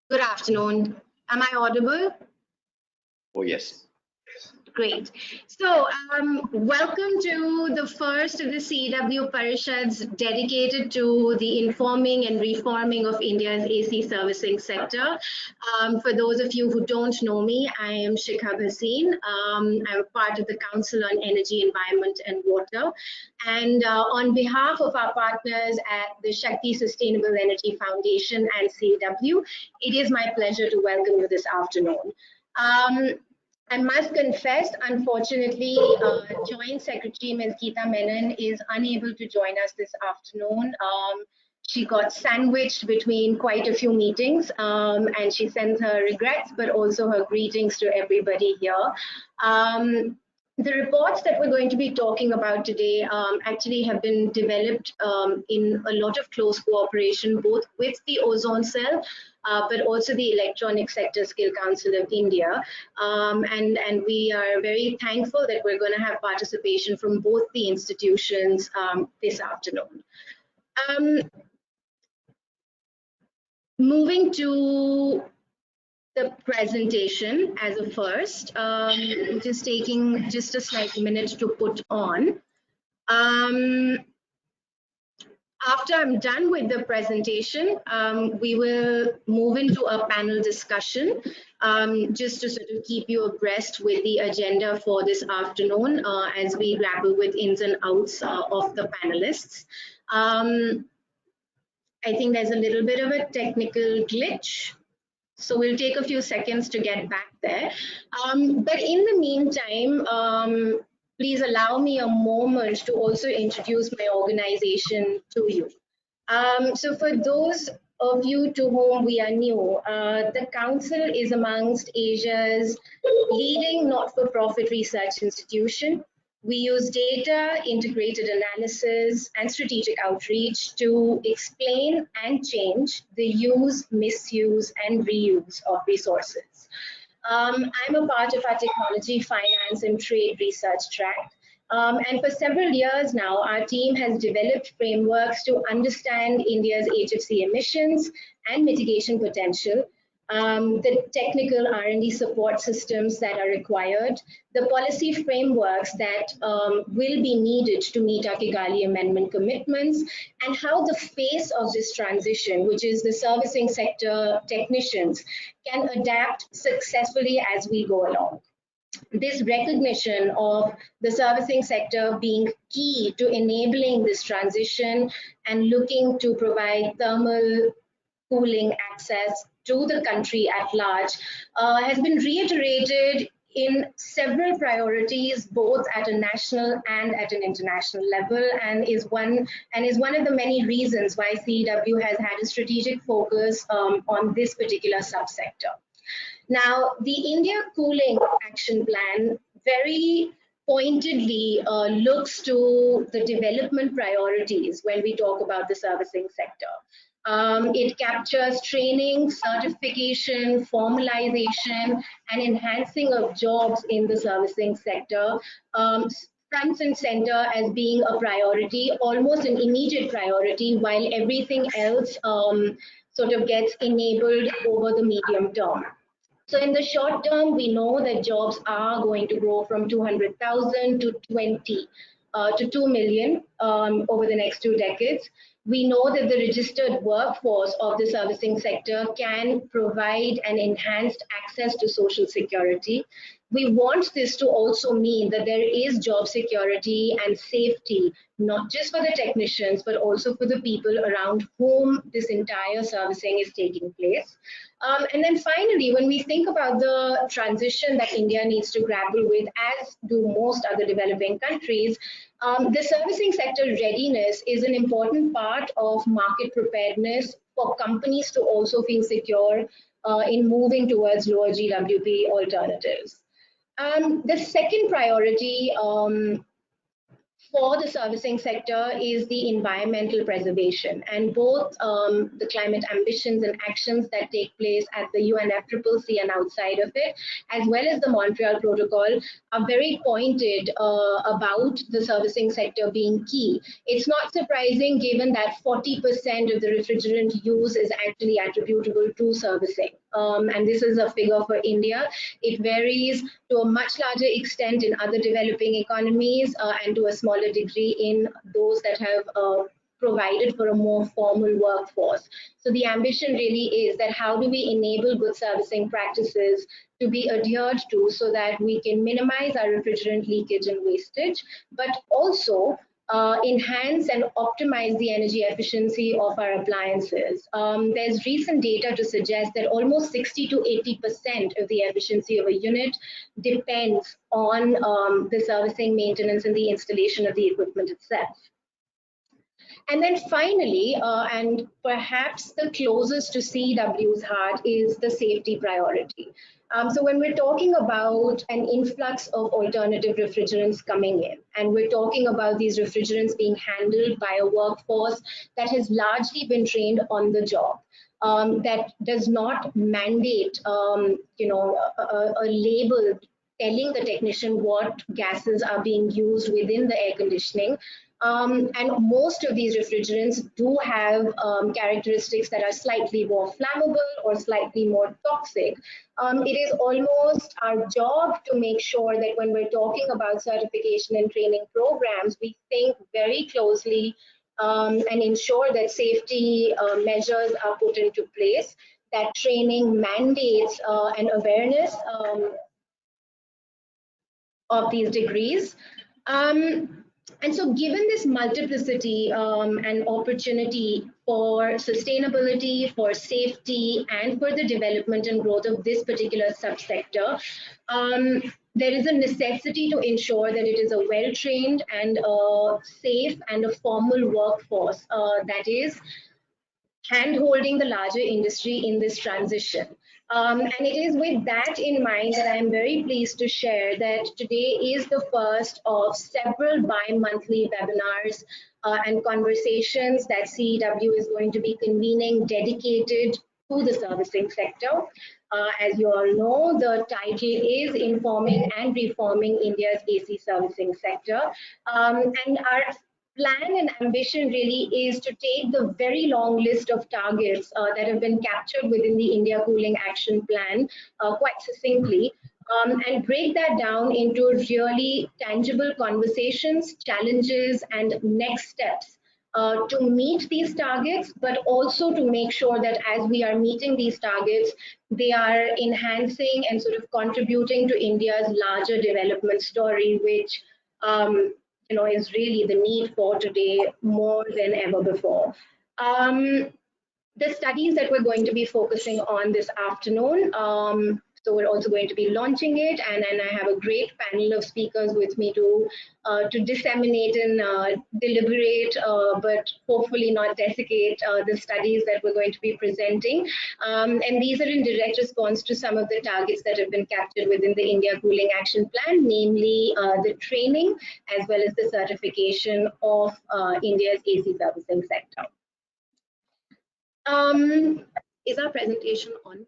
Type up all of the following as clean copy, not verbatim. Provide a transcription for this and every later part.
Good afternoon. Am I audible? Oh, yes. Great. So, welcome to the first of the CEEW Parishads dedicated to the informing and reforming of India's AC servicing sector. For those of you who don't know me, I am Shikhar Bhasin. I'm part of the Council on Energy, Environment and Water. And on behalf of our partners at the Shakti Sustainable Energy Foundation and CEEW, it is my pleasure to welcome you this afternoon. I must confess, unfortunately, Joint Secretary Ms. Geeta Menon is unable to join us this afternoon. She got sandwiched between quite a few meetings, and she sends her regrets, but also her greetings to everybody here. The reports that we're going to be talking about today actually have been developed in a lot of close cooperation, both with the Ozone Cell, but also the Electronic Sector Skill Council of India. And we are very thankful that we're going to have participation from both the institutions this afternoon. Moving to the presentation as a first, just taking just a slight minute to put on. After I'm done with the presentation, we will move into a panel discussion just to sort of keep you abreast with the agenda for this afternoon as we grapple with ins and outs of the panelists. I think there's a little bit of a technical glitch, so we'll take a few seconds to get back there. But in the meantime, please allow me a moment to also introduce my organization to you. So for those of you to whom we are new, the Council is amongst Asia's leading not-for-profit research institution. We use data, integrated analysis, and strategic outreach to explain and change the use, misuse, and reuse of resources. I'm a part of our technology, finance, and trade research track. And for several years now, our team has developed frameworks to understand India's HFC emissions and mitigation potential, the technical R&D support systems that are required, the policy frameworks that will be needed to meet our Kigali Amendment commitments, and how the face of this transition, which is the servicing sector technicians, can adapt successfully as we go along. This recognition of the servicing sector being key to enabling this transition and looking to provide thermal cooling access to the country at large has been reiterated in several priorities, both at a national and at an international level, and is one of the many reasons why CEEW has had a strategic focus on this particular subsector. Now, the India Cooling Action Plan very pointedly looks to the development priorities when we talk about the servicing sector. It captures training, certification, formalization, and enhancing of jobs in the servicing sector, front and center as being a priority, almost an immediate priority, while everything else sort of gets enabled over the medium term. So in the short term, we know that jobs are going to grow from 200,000 to 2 million over the next 2 decades. We know that the registered workforce of the servicing sector can provide an enhanced access to social security. We want this to also mean that there is job security and safety, not just for the technicians, but also for the people around whom this entire servicing is taking place. And then finally, when we think about the transition that India needs to grapple with, as do most other developing countries, the servicing sector readiness is an important part of market preparedness for companies to also feel secure in moving towards lower GWP alternatives. The second priority for the servicing sector is the environmental preservation, and both the climate ambitions and actions that take place at the UNFCCC and outside of it, as well as the Montreal Protocol, are very pointed about the servicing sector being key. It's not surprising given that 40% of the refrigerant use is actually attributable to servicing. And this is a figure for India. It varies to a much larger extent in other developing economies and to a smaller degree in those that have provided for a more formal workforce. So the ambition really is that how do we enable good servicing practices to be adhered to so that we can minimize our refrigerant leakage and wastage, but also enhance and optimize the energy efficiency of our appliances. There's recent data to suggest that almost 60 to 80% of the efficiency of a unit depends on the servicing, maintenance, and the installation of the equipment itself. And then finally, and perhaps the closest to CEW's heart, is the safety priority. So when we're talking about an influx of alternative refrigerants coming in, and we're talking about these refrigerants being handled by a workforce that has largely been trained on the job, that does not mandate, a label telling the technician what gases are being used within the air conditioning. And most of these refrigerants do have characteristics that are slightly more flammable or slightly more toxic. It is almost our job to make sure that when we're talking about certification and training programs, we think very closely and ensure that safety measures are put into place, that training mandates and awareness of these degrees. And so given this multiplicity and opportunity for sustainability, for safety, and for the development and growth of this particular subsector, there is a necessity to ensure that it is a well-trained and a safe and a formal workforce that is hand-holding the larger industry in this transition. And it is with that in mind that I am very pleased to share that today is the first of several bi-monthly webinars and conversations that CEW is going to be convening dedicated to the servicing sector. As you all know, the title is Informing and Reforming India's AC Servicing Sector. And our plan and ambition really is to take the very long list of targets that have been captured within the India Cooling Action Plan quite succinctly and break that down into really tangible conversations, challenges, and next steps to meet these targets, but also to make sure that as we are meeting these targets, they are enhancing and sort of contributing to India's larger development story, which is really the need for today more than ever before. The studies that we're going to be focusing on this afternoon, so we're also going to be launching it, and then I have a great panel of speakers with me to disseminate and deliberate, but hopefully not desiccate the studies that we're going to be presenting. And these are in direct response to some of the targets that have been captured within the India Cooling Action Plan, namely the training as well as the certification of India's AC servicing sector. Is our presentation on?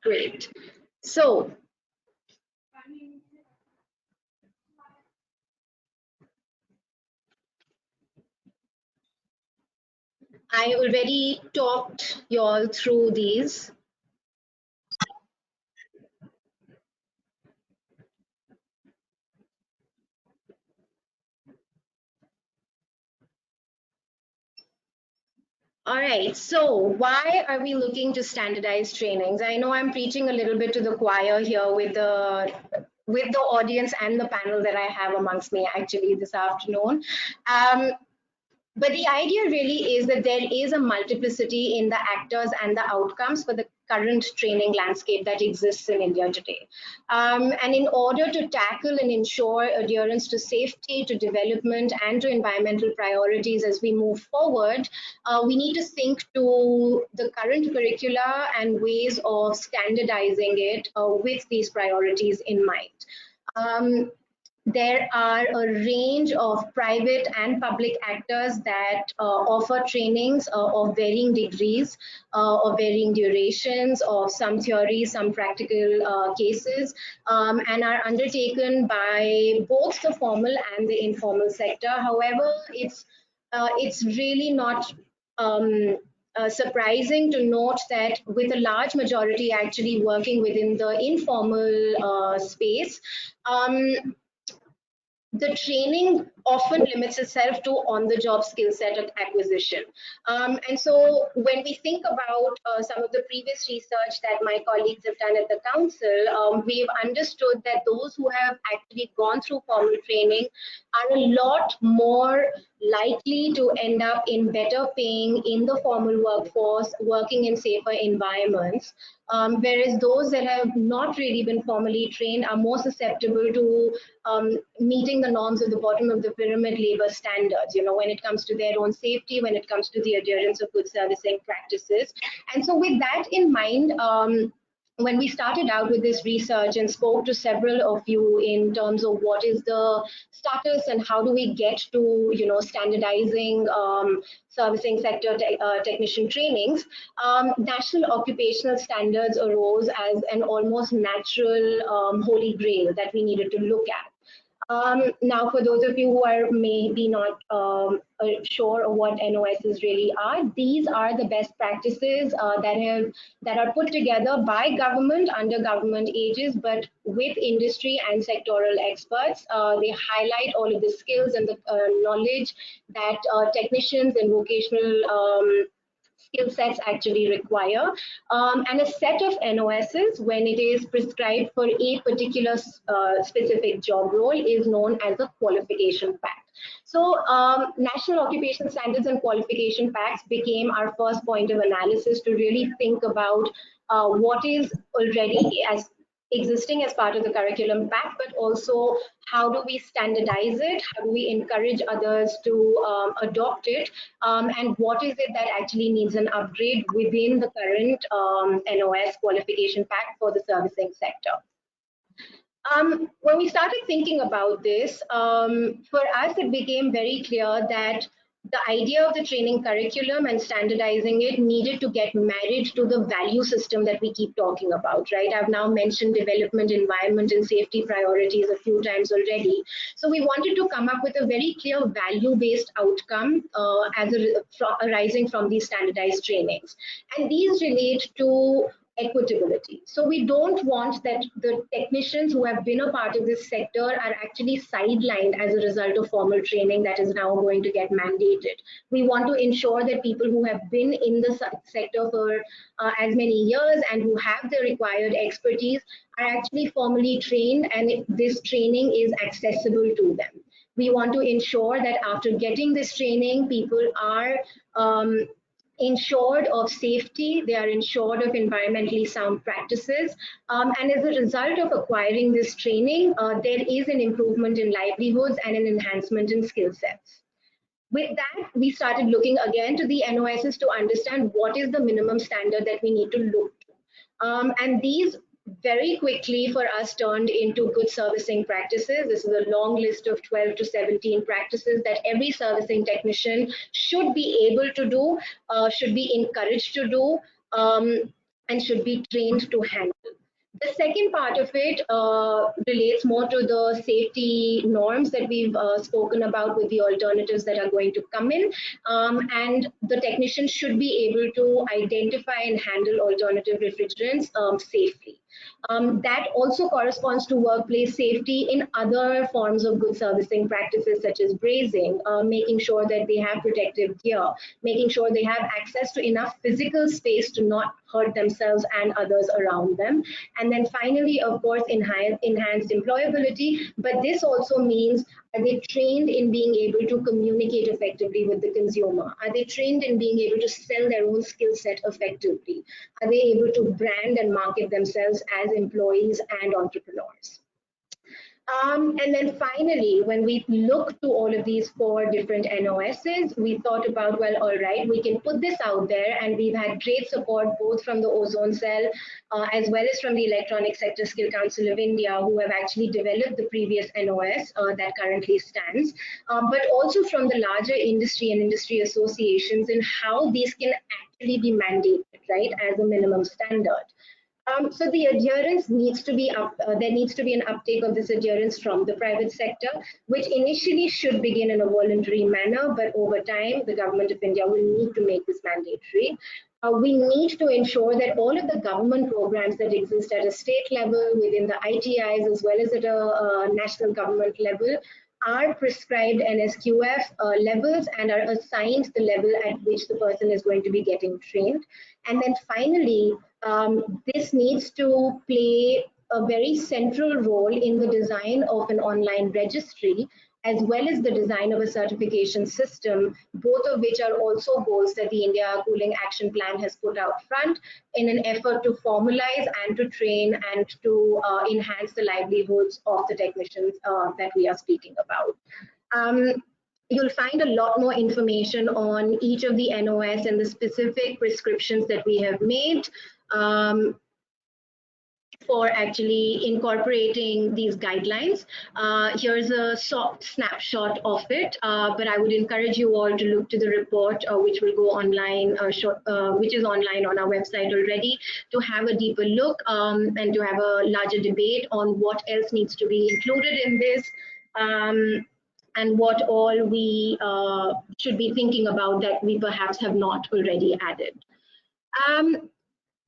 Great. So, I already talked you all through these. All right, so why are we looking to standardized trainings? I know I'm preaching a little bit to the choir here with the audience and the panel that I have amongst me actually this afternoon. But the idea really is that there is a multiplicity in the actors and the outcomes for the current training landscape that exists in India today. And in order to tackle and ensure adherence to safety, to development, and to environmental priorities as we move forward, we need to think to the current curricula and ways of standardizing it with these priorities in mind. There are a range of private and public actors that offer trainings of varying degrees, of varying durations, of some theory, some practical cases, and are undertaken by both the formal and the informal sector. However, it's really not surprising to note that with a large majority actually working within the informal space, the training often limits itself to on-the-job skill set acquisition. And so when we think about some of the previous research that my colleagues have done at the council, we've understood that those who have actually gone through formal training are a lot more likely to end up in better paying in the formal workforce, working in safer environments, whereas those that have not really been formally trained are more susceptible to meeting the norms at the bottom of the pyramid labor standards, when it comes to their own safety, when it comes to the adherence of good servicing practices. And so with that in mind, when we started out with this research and spoke to several of you in terms of what is the status and how do we get to, standardizing servicing sector technician trainings, national occupational standards arose as an almost natural holy grail that we needed to look at. Now, for those of you who are maybe not sure of what NOSs really are, these are the best practices that are put together by government under government aegis, but with industry and sectoral experts. They highlight all of the skills and the knowledge that technicians and vocational skill sets actually require, and a set of NOSs when it is prescribed for a particular specific job role is known as a qualification pact. So National Occupational Standards and Qualification Pacts became our first point of analysis to really think about what is already as existing as part of the curriculum pack, but also how do we standardize it, how do we encourage others to adopt it, and what is it that actually needs an upgrade within the current NOS qualification pack for the servicing sector. When we started thinking about this, for us it became very clear that the idea of the training curriculum and standardizing it needed to get married to the value system that we keep talking about, right? I've now mentioned development, environment, and safety priorities a few times already. So we wanted to come up with a very clear value-based outcome arising from these standardized trainings. And these relate to equitability. So we don't want that the technicians who have been a part of this sector are actually sidelined as a result of formal training that is now going to get mandated. We want to ensure that people who have been in the sector for as many years and who have the required expertise are actually formally trained, and this training is accessible to them. We want to ensure that after getting this training, people are ensured of safety, they are ensured of environmentally sound practices, and as a result of acquiring this training, there is an improvement in livelihoods and an enhancement in skill sets. With that, we started looking again to the NOSs to understand what is the minimum standard that we need to look to. And these very quickly for us turned into good servicing practices. This is a long list of 12 to 17 practices that every servicing technician should be able to do, should be encouraged to do, and should be trained to handle. The second part of it relates more to the safety norms that we've spoken about with the alternatives that are going to come in. And the technician should be able to identify and handle alternative refrigerants safely. That also corresponds to workplace safety in other forms of good servicing practices such as brazing, making sure that they have protective gear, making sure they have access to enough physical space to not hurt themselves and others around them. And then finally, of course, enhanced employability, but this also means Are they trained in being able to communicate effectively with the consumer? Are they trained in being able to sell their own skill set effectively? Are they able to brand and market themselves as employees and entrepreneurs? And then finally, when we look to all of these four different NOSs, we thought about, well, all right, we can put this out there, and we've had great support both from the Ozone Cell as well as from the Electronic Sector Skill Council of India, who have actually developed the previous NOS that currently stands, but also from the larger industry and industry associations in how these can actually be mandated, right, as a minimum standard. So the adherence needs to be up. There needs to be an uptake of this adherence from the private sector, which initially should begin in a voluntary manner, but over time, the government of India will need to make this mandatory. We need to ensure that all of the government programs that exist at a state level, within the ITIs, as well as at a national government level, are prescribed NSQF levels and are assigned the level at which the person is going to be getting trained. And then finally, this needs to play a very central role in the design of an online registry, as well as the design of a certification system, both of which are also goals that the India Cooling Action Plan has put out front in an effort to formalize and to train and to enhance the livelihoods of the technicians that we are speaking about. You'll find a lot more information on each of the NOS and the specific prescriptions that we have made for actually incorporating these guidelines. Here's a soft snapshot of it, but I would encourage you all to look to the report, which will go online, which is online on our website already, to have a deeper look and to have a larger debate on what else needs to be included in this. And what all we should be thinking about that we perhaps have not already added.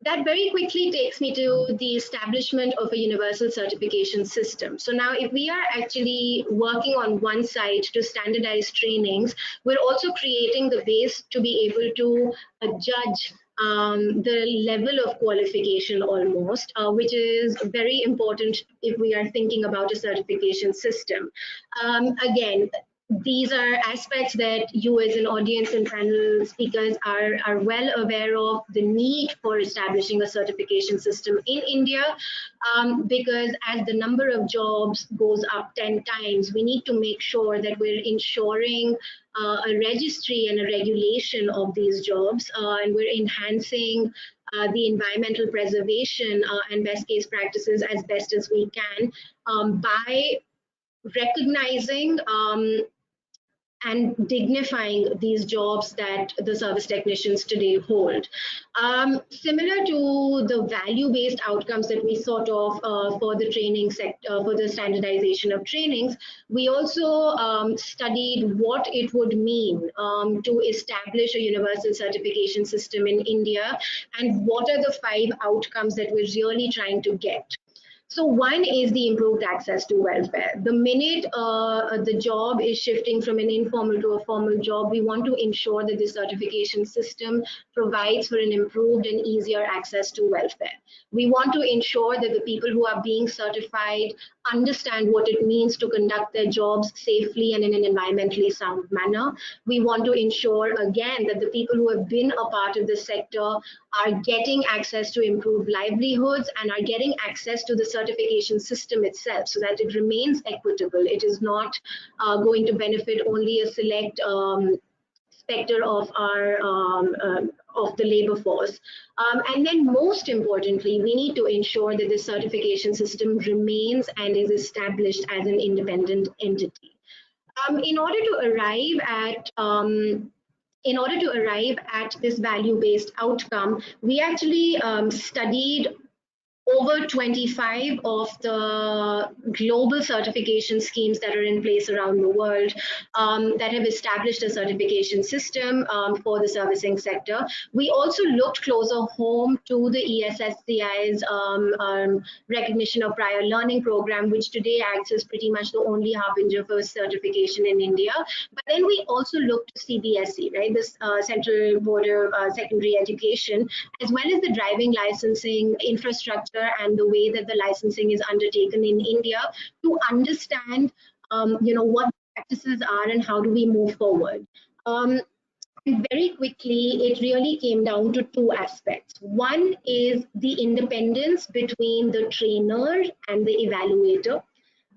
That very quickly takes me to the establishment of a universal certification system. So now if we are actually working on one side to standardize trainings, we're also creating the base to be able to judge the level of qualification almost, which is very important if we are thinking about a certification system. Again, these are aspects that you as an audience and panel speakers are well aware of, the need for establishing a certification system in India, because as the number of jobs goes up 10 times, we need to make sure that we're ensuring a registry and a regulation of these jobs, and we're enhancing the environmental preservation and best case practices as best as we can by recognizing and dignifying these jobs that the service technicians today hold. Similar to the value-based outcomes that we sort of for the training sector, for the standardization of trainings, we also studied what it would mean to establish a universal certification system in India, and what are the 5 outcomes that we're really trying to get. So one is the improved access to welfare. The minute the job is shifting from an informal to a formal job, we want to ensure that the certification system provides for an improved and easier access to welfare. We want to ensure that the people who are being certified understand what it means to conduct their jobs safely and in an environmentally sound manner. We want to ensure, again, that the people who have been a part of the sector are getting access to improved livelihoods and are getting access to the certification system itself so that it remains equitable. It is not going to benefit only a select sector of our of the labor force. And then most importantly, we need to ensure that the certification system remains and is established as an independent entity. In order to arrive at this value-based outcome, we actually studied over 25 of the global certification schemes that are in place around the world that have established a certification system for the servicing sector. We also looked closer home to the ESSCI's recognition of prior learning program, which today acts as pretty much the only harbinger for certification in India. But then we also looked to CBSE, right, this Central Board of Secondary Education, as well as the driving licensing infrastructure and the way that the licensing is undertaken in India, to understand what practices are and how do we move forward. And very quickly, it really came down to two aspects. One is the independence between the trainer and the evaluator.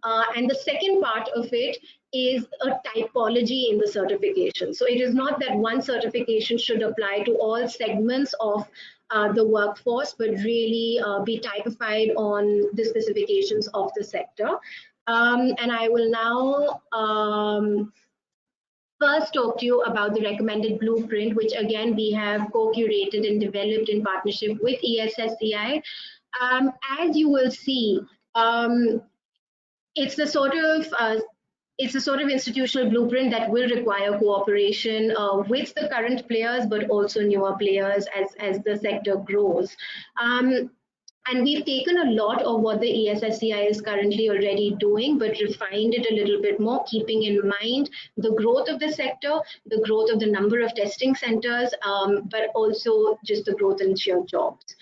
And the second part of it is a typology in the certification. So it is not that one certification should apply to all segments of the workforce, but really be typified on the specifications of the sector. And I will now first talk to you about the recommended blueprint, which again we have co-curated and developed in partnership with ESSCI. As you will see, it's the sort of institutional blueprint that will require cooperation with the current players, but also newer players as the sector grows. And we've taken a lot of what the ESSCI is currently already doing, but refined it a little bit more, keeping in mind the growth of the sector, the growth of the number of testing centers, but also just the growth in sheer jobs.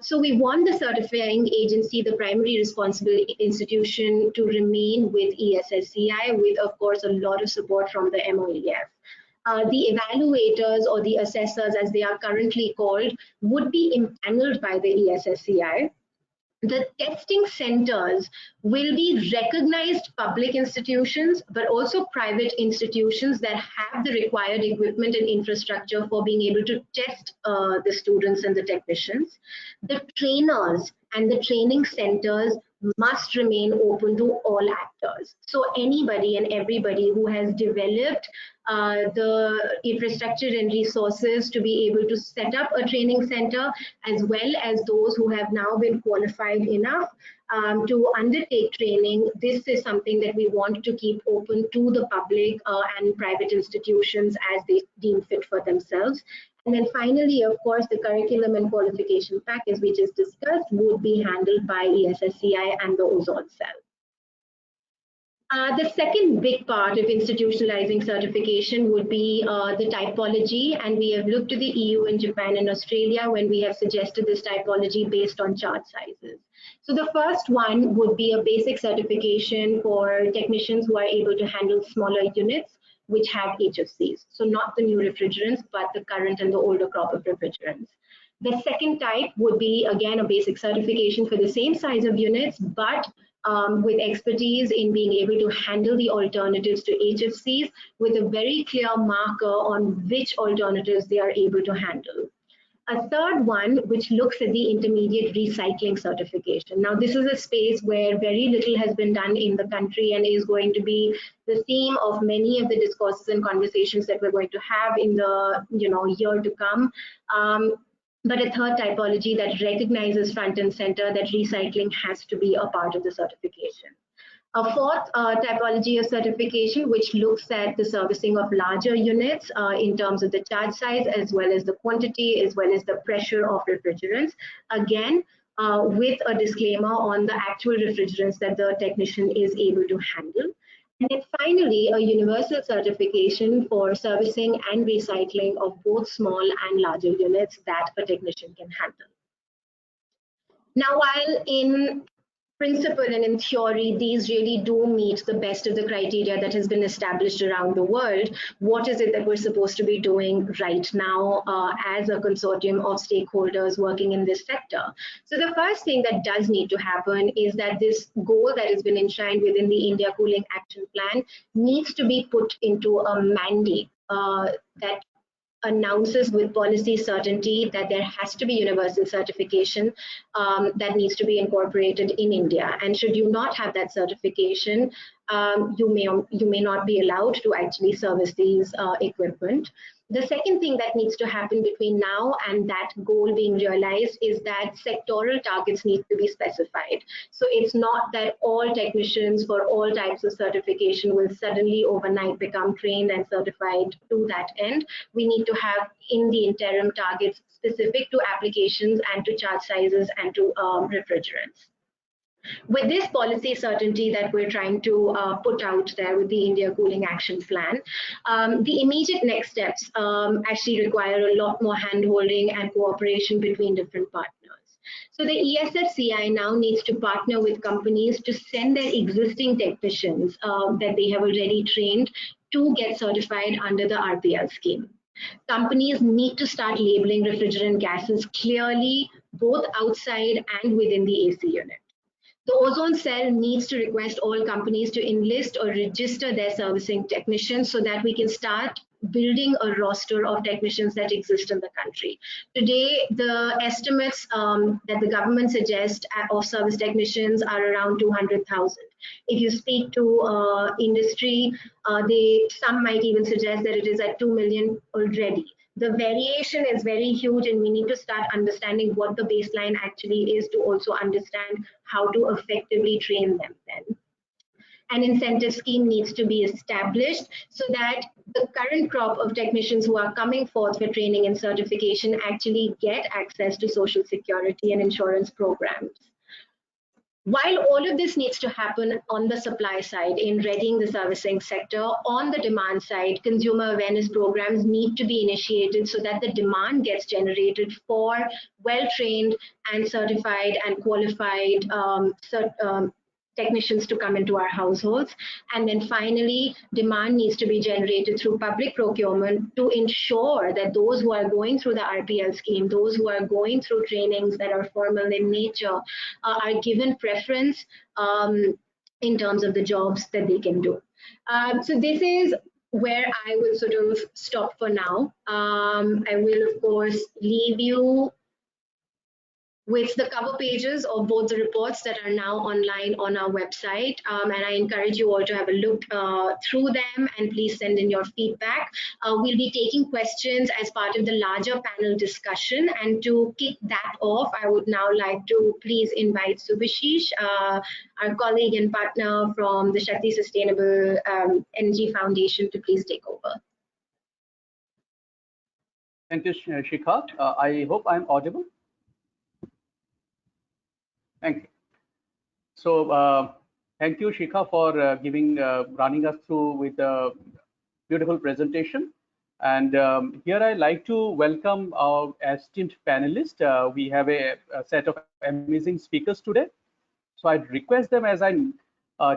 So we want the certifying agency, the primary responsible institution, to remain with ESSCI, with, of course, a lot of support from the MOEF. The evaluators, or the assessors as they are currently called, would be impaneled by the ESSCI. The testing centers will be recognized public institutions, but also private institutions that have the required equipment and infrastructure for being able to test the students and the technicians. The trainers and the training centers must remain open to all actors. So anybody and everybody who has developed the infrastructure and resources to be able to set up a training center, as well as those who have now been qualified enough to undertake training, this is something that we want to keep open to the public and private institutions as they deem fit for themselves. And then finally, of course, the curriculum and qualification pack, as we just discussed, would be handled by ESSCI and the ozone cell. The second big part of institutionalizing certification would be the typology, and we have looked to the EU and Japan and Australia when we have suggested this typology based on chart sizes. So the first one would be a basic certification for technicians who are able to handle smaller units which have HFCs. So not the new refrigerants, but the current and the older crop of refrigerants. The second type would be, again, a basic certification for the same size of units, but with expertise in being able to handle the alternatives to HFCs with a very clear marker on which alternatives they are able to handle. A third one, which looks at the intermediate recycling certification. Now, this is a space where very little has been done in the country and is going to be the theme of many of the discourses and conversations that we're going to have in the year to come. But a third typology that recognizes front and center that recycling has to be a part of the certification. A fourth typology of certification, which looks at the servicing of larger units in terms of the charge size, as well as the quantity, as well as the pressure of refrigerants. Again, with a disclaimer on the actual refrigerants that the technician is able to handle. And then finally, a universal certification for servicing and recycling of both small and larger units that a technician can handle. Now, while in principle and in theory, these really do meet the best of the criteria that has been established around the world, what is it that we're supposed to be doing right now as a consortium of stakeholders working in this sector? So the first thing that does need to happen is that this goal that has been enshrined within the India Cooling Action Plan needs to be put into a mandate that announces with policy certainty that there has to be universal certification that needs to be incorporated in India. And should you not have that certification, you may not be allowed to actually service these equipment. The second thing that needs to happen between now and that goal being realized is that sectoral targets need to be specified. So it's not that all technicians for all types of certification will suddenly overnight become trained and certified to that end. We need to have in the interim targets specific to applications and to charge sizes and to refrigerants. With this policy certainty that we're trying to put out there with the India Cooling Action Plan, the immediate next steps actually require a lot more hand-holding and cooperation between different partners. So the ESFCI now needs to partner with companies to send their existing technicians that they have already trained to get certified under the RPL scheme. Companies need to start labeling refrigerant gases clearly, both outside and within the AC unit. The ozone cell needs to request all companies to enlist or register their servicing technicians so that we can start building a roster of technicians that exist in the country. Today, the estimates that the government suggests of service technicians are around 200,000. If you speak to industry, some might even suggest that it is at 2 million already. The variation is very huge, and we need to start understanding what the baseline actually is to also understand how to effectively train them then. An incentive scheme needs to be established so that the current crop of technicians who are coming forth for training and certification actually get access to social security and insurance programs. While all of this needs to happen on the supply side in readying the servicing sector, on the demand side, consumer awareness programs need to be initiated so that the demand gets generated for well-trained and certified and qualified technicians to come into our households. And then finally, demand needs to be generated through public procurement to ensure that those who are going through the RPL scheme, those who are going through trainings that are formal in nature, are given preference in terms of the jobs that they can do. So this is where I will sort of stop for now. I will, of course, leave you with the cover pages of both the reports that are now online on our website. And I encourage you all to have a look through them, and please send in your feedback. We'll be taking questions as part of the larger panel discussion. And to kick that off, I would now like to please invite Subhashish, our colleague and partner from the Shakti Sustainable Energy Foundation, to please take over. Thank you, Shikha. I hope I'm audible. Thank you. So thank you, Shikha, for running us through with a beautiful presentation. And here I'd like to welcome our esteemed panelists. We have a set of amazing speakers today. So I'd request them, as I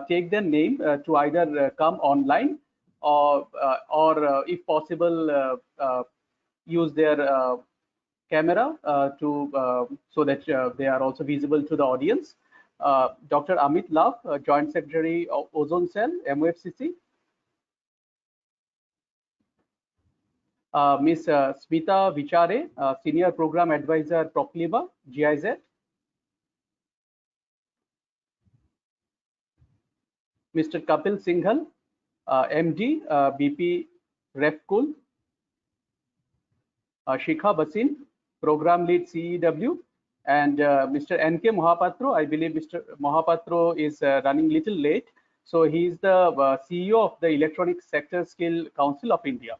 take their name, to either come online or if possible, use their camera so that they are also visible to the audience. Dr. Amit Love, Joint Secretary of Ozone Cell, MOFCC. Ms. Smita Vichare, Senior Program Advisor, Proclima, GIZ. Mr. Kapil Singhal, MD, BP RefCool. Shikha Basin, Program Lead CEEW, and Mr. NK Mohapatro. I believe Mr. Mohapatro is running little late. So he is the CEO of the Electronic Sector Skill Council of India.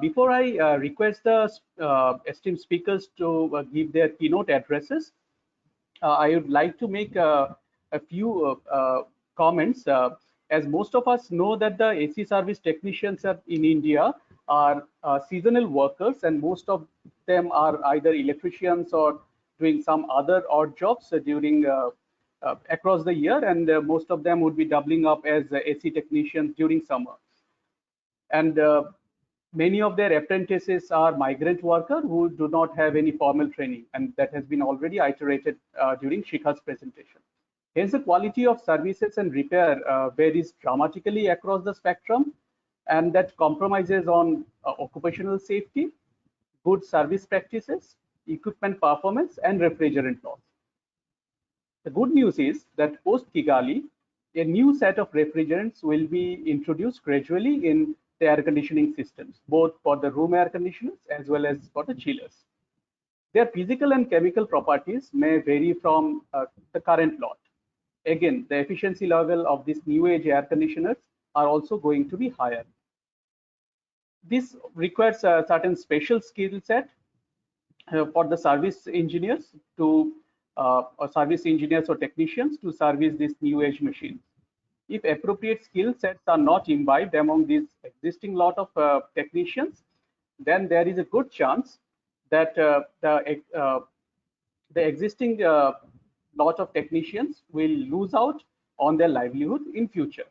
Before I request the esteemed speakers to give their keynote addresses, I would like to make a few comments. As most of us know that the AC service technicians in India are seasonal workers, and most of them are either electricians or doing some other odd jobs during across the year, and most of them would be doubling up as AC technicians during summer. And many of their apprentices are migrant workers who do not have any formal training, and that has been already iterated during Shikha's presentation. Hence, the quality of services and repair varies dramatically across the spectrum, and that compromises on occupational safety, good service practices, equipment performance, and refrigerant laws. The good news is that post Kigali, a new set of refrigerants will be introduced gradually in the air conditioning systems, both for the room air conditioners as well as for the chillers. Their physical and chemical properties may vary from the current lot. Again, the efficiency level of these new age air conditioners are also going to be higher. This requires a certain special skill set for the service engineers or service engineers or technicians to service these new age machines. If appropriate skill sets are not imbibed among these existing lot of technicians, then there is a good chance that the the existing lot of technicians will lose out on their livelihood in future.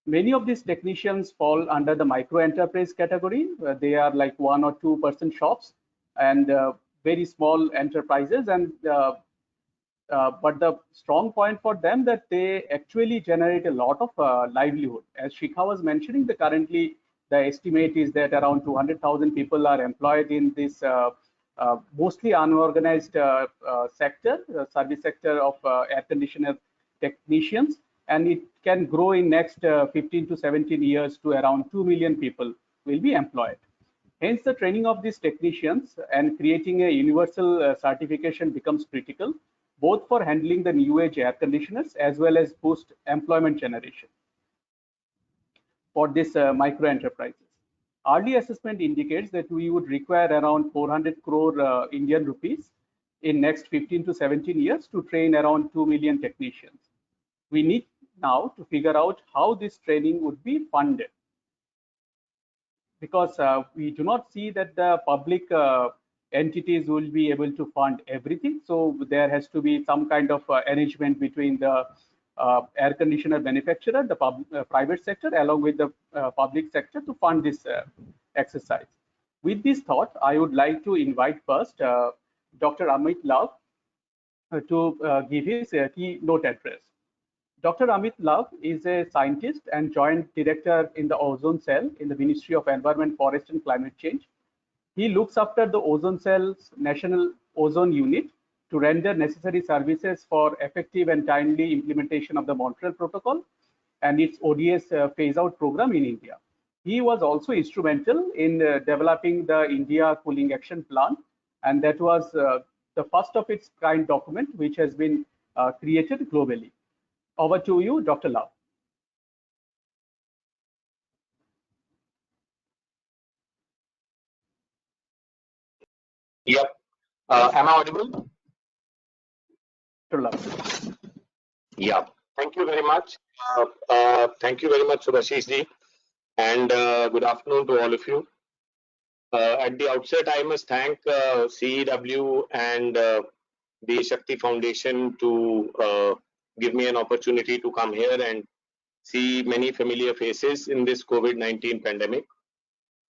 Many of these technicians fall under the micro enterprise category. They are like 1 or 2% shops and very small enterprises, and but the strong point for them that they actually generate a lot of livelihood. As Shikha was mentioning, currently the estimate is that around 200,000 people are employed in this mostly unorganized sector, service sector of air conditioner technicians, and it can grow in next 15 to 17 years to around 2 million people will be employed. Hence, the training of these technicians and creating a universal certification becomes critical, both for handling the new age air conditioners as well as post employment generation for this micro enterprises. Early assessment indicates that we would require around 400 crore Indian rupees in next 15 to 17 years to train around 2 million technicians. We need now to figure out how this training would be funded, because we do not see that the public entities will be able to fund everything. So there has to be some kind of arrangement between the air conditioner manufacturer, the private sector, along with the public sector to fund this exercise. With this thought, I would like to invite first Dr. Amit Love to give his keynote address. Dr. Amit Love is a scientist and joint director in the ozone cell in the Ministry of Environment, Forest and Climate Change. He looks after the ozone cell's national ozone unit to render necessary services for effective and timely implementation of the Montreal Protocol and its ODS phase-out program in India. He was also instrumental in developing the India Cooling Action Plan, and that was the first of its kind document which has been created globally. Over to you, Dr. Love. Yep. Am I audible? Dr. Love. Yeah. Thank you very much. Thank you very much, Subhashish ji, and good afternoon to all of you. At the outset, I must thank CEEW and the Shakti Foundation to give me an opportunity to come here and see many familiar faces in this COVID-19 pandemic.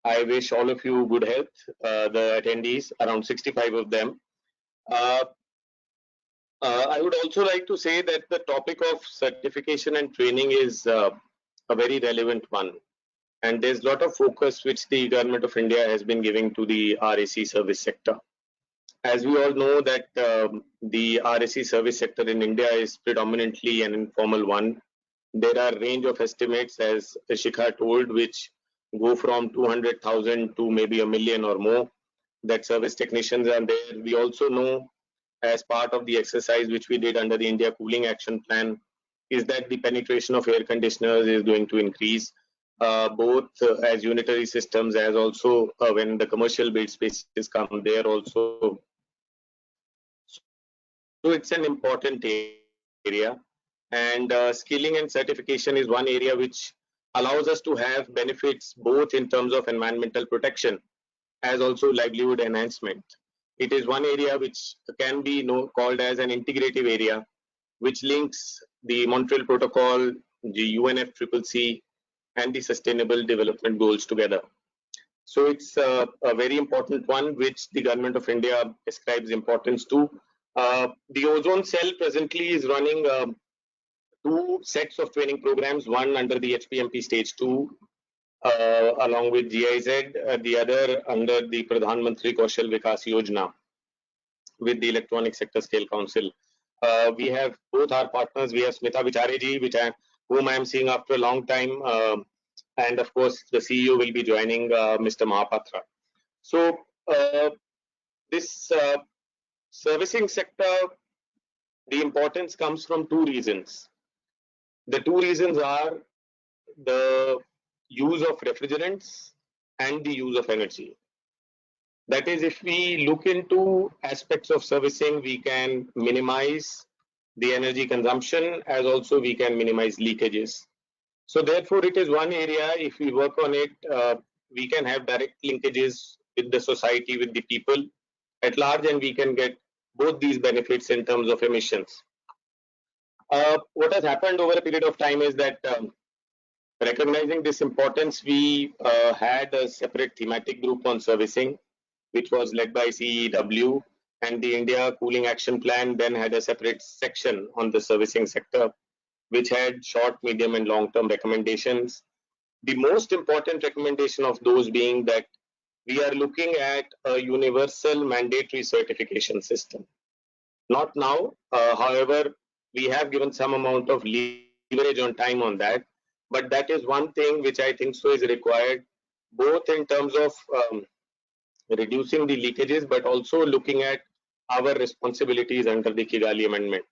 I wish all of you good health, the attendees, around 65 of them. I would also like to say that the topic of certification and training is a very relevant one. And there's a lot of focus which the government of India has been giving to the RAC service sector. As we all know that the RAC service sector in India is predominantly an informal one. There are a range of estimates, as Shikha told, which go from 200,000 to maybe 1 million or more, that service technicians are there. We also know, as part of the exercise which we did under the India Cooling Action Plan, is that the penetration of air conditioners is going to increase, both as unitary systems, as also when the commercial build spaces come there also. So it's an important area, and skilling and certification is one area which allows us to have benefits both in terms of environmental protection as also livelihood enhancement. It is one area which can be called as an integrative area, which links the Montreal Protocol, the UNFCCC, and the Sustainable Development Goals together. So it's a very important one which the Government of India ascribes importance to. The ozone cell presently is running 2 sets of training programs, one under the HPMP Stage 2, along with GIZ, the other under the Pradhan Mantri Kaushal Vikas Yojana with the Electronic Sector Scale Council. We have both our partners. We have Smita Vichareji, whom I am seeing after a long time, and of course the CEO will be joining, Mr. Mahapatra. So this servicing sector, the importance comes from 2 reasons. The 2 reasons are the use of refrigerants and the use of energy. That is, if we look into aspects of servicing, we can minimize the energy consumption, as also we can minimize leakages. So therefore, it is one area, if we work on it, we can have direct linkages with the society, with the people, at large, and we can get both these benefits in terms of emissions. What has happened over a period of time is that recognizing this importance, we had a separate thematic group on servicing, which was led by CEEW, and the India Cooling Action Plan then had a separate section on the servicing sector, which had short, medium, and long-term recommendations. The most important recommendation of those being that we are looking at a universal mandatory certification system. Not now, however, we have given some amount of leverage on time on that, but that is one thing which I think so is required, both in terms of reducing the leakages, but also looking at our responsibilities under the Kigali Amendment.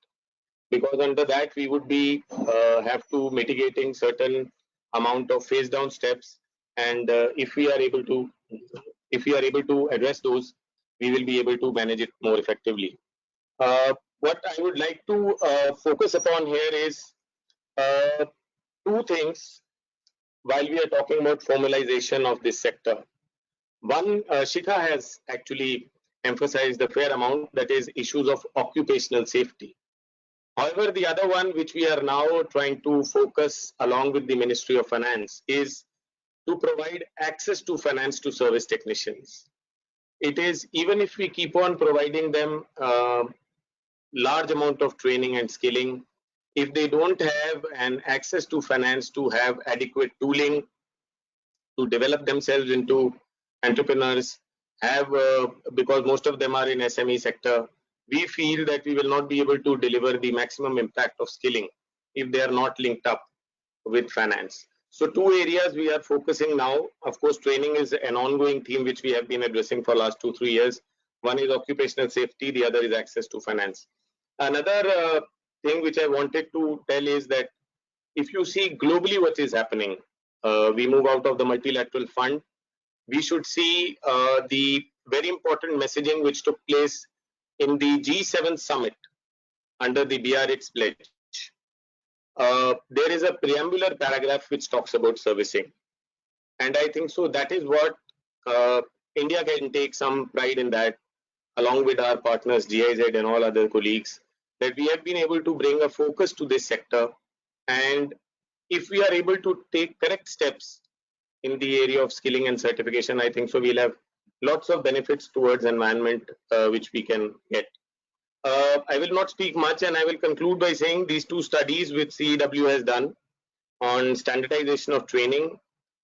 Because under that, we would be have to mitigating certain amount of phase down steps, and if we are able to address those, we will be able to manage it more effectively. What I would like to focus upon here is two things while we are talking about formalization of this sector. One, Shikha has actually emphasized a fair amount, that is issues of occupational safety. However, the other one which we are now trying to focus along with the Ministry of Finance is to provide access to finance to service technicians. It is, even if we keep on providing them large amount of training and skilling, if they don't have an access to finance to have adequate tooling to develop themselves into entrepreneurs, because most of them are in SME sector, we feel that we will not be able to deliver the maximum impact of skilling if they are not linked up with finance. So two areas we are focusing now. Of course, training is an ongoing theme which we have been addressing for last 2-3 years. One is occupational safety, the other is access to finance. Another thing which I wanted to tell is that if you see globally what is happening, we move out of the multilateral fund, we should see the very important messaging which took place in the G7 summit under the BRX pledge. There is a preambular paragraph which talks about servicing. And I think so that is what India can take some pride in, that along with our partners GIZ and all other colleagues, that we have been able to bring a focus to this sector. And if we are able to take correct steps in the area of skilling and certification, I think so we'll have lots of benefits towards environment which we can get. I will not speak much, and I will conclude by saying these two studies which CEEW has done on standardization of training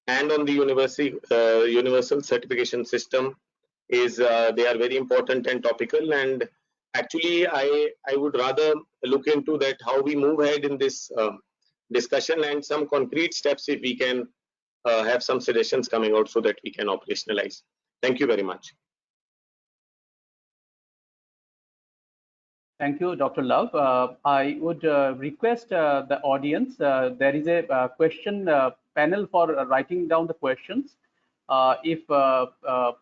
and on the universal certification system is they are very important and topical, and actually I would rather look into that how we move ahead in this discussion and some concrete steps if we can have some suggestions coming out so that we can operationalize. Thank you very much. Thank you, Dr. Love. I would request the audience, there is a question panel for writing down the questions. If the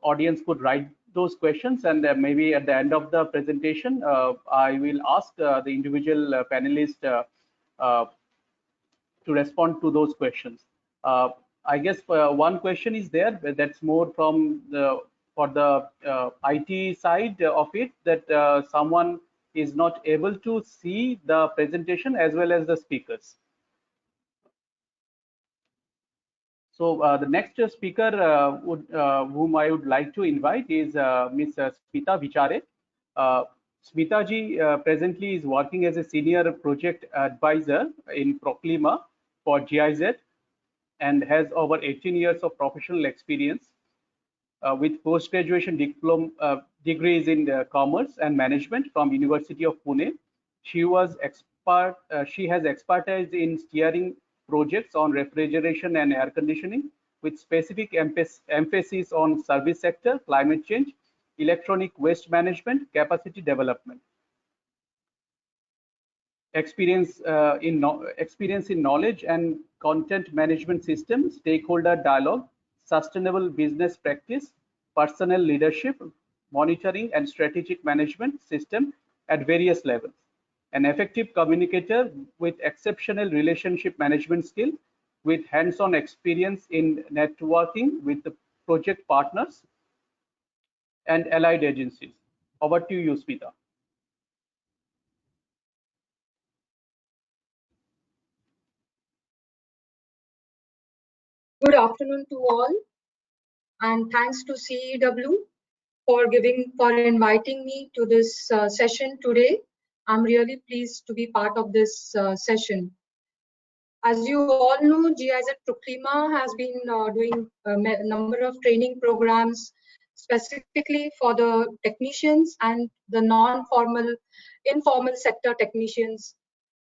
audience could write those questions, and maybe at the end of the presentation, I will ask the individual panelists to respond to those questions. I guess one question is there that's more from for the IT side of it, that someone is not able to see the presentation as well as the speakers. So the next speaker whom I would like to invite is Ms. Smita Vichare. Smita ji presently is working as a senior project advisor in Proclima for GIZ and has over 18 years of professional experience with post-graduation degrees in commerce and management from University of Pune. She has expertise in steering projects on refrigeration and air conditioning, with specific emphasis on service sector, climate change, electronic waste management, capacity development. Experience in knowledge and content management system, stakeholder dialogue, sustainable business practice, personnel leadership, monitoring and strategic management system at various levels. An effective communicator with exceptional relationship management skill, with hands-on experience in networking with the project partners, and allied agencies. Over to you, Smita. Good afternoon to all, and thanks to CEEW for inviting me to this session today. I'm really pleased to be part of this session. As you all know, GIZ Proclima has been doing a number of training programs specifically for the technicians and the informal sector technicians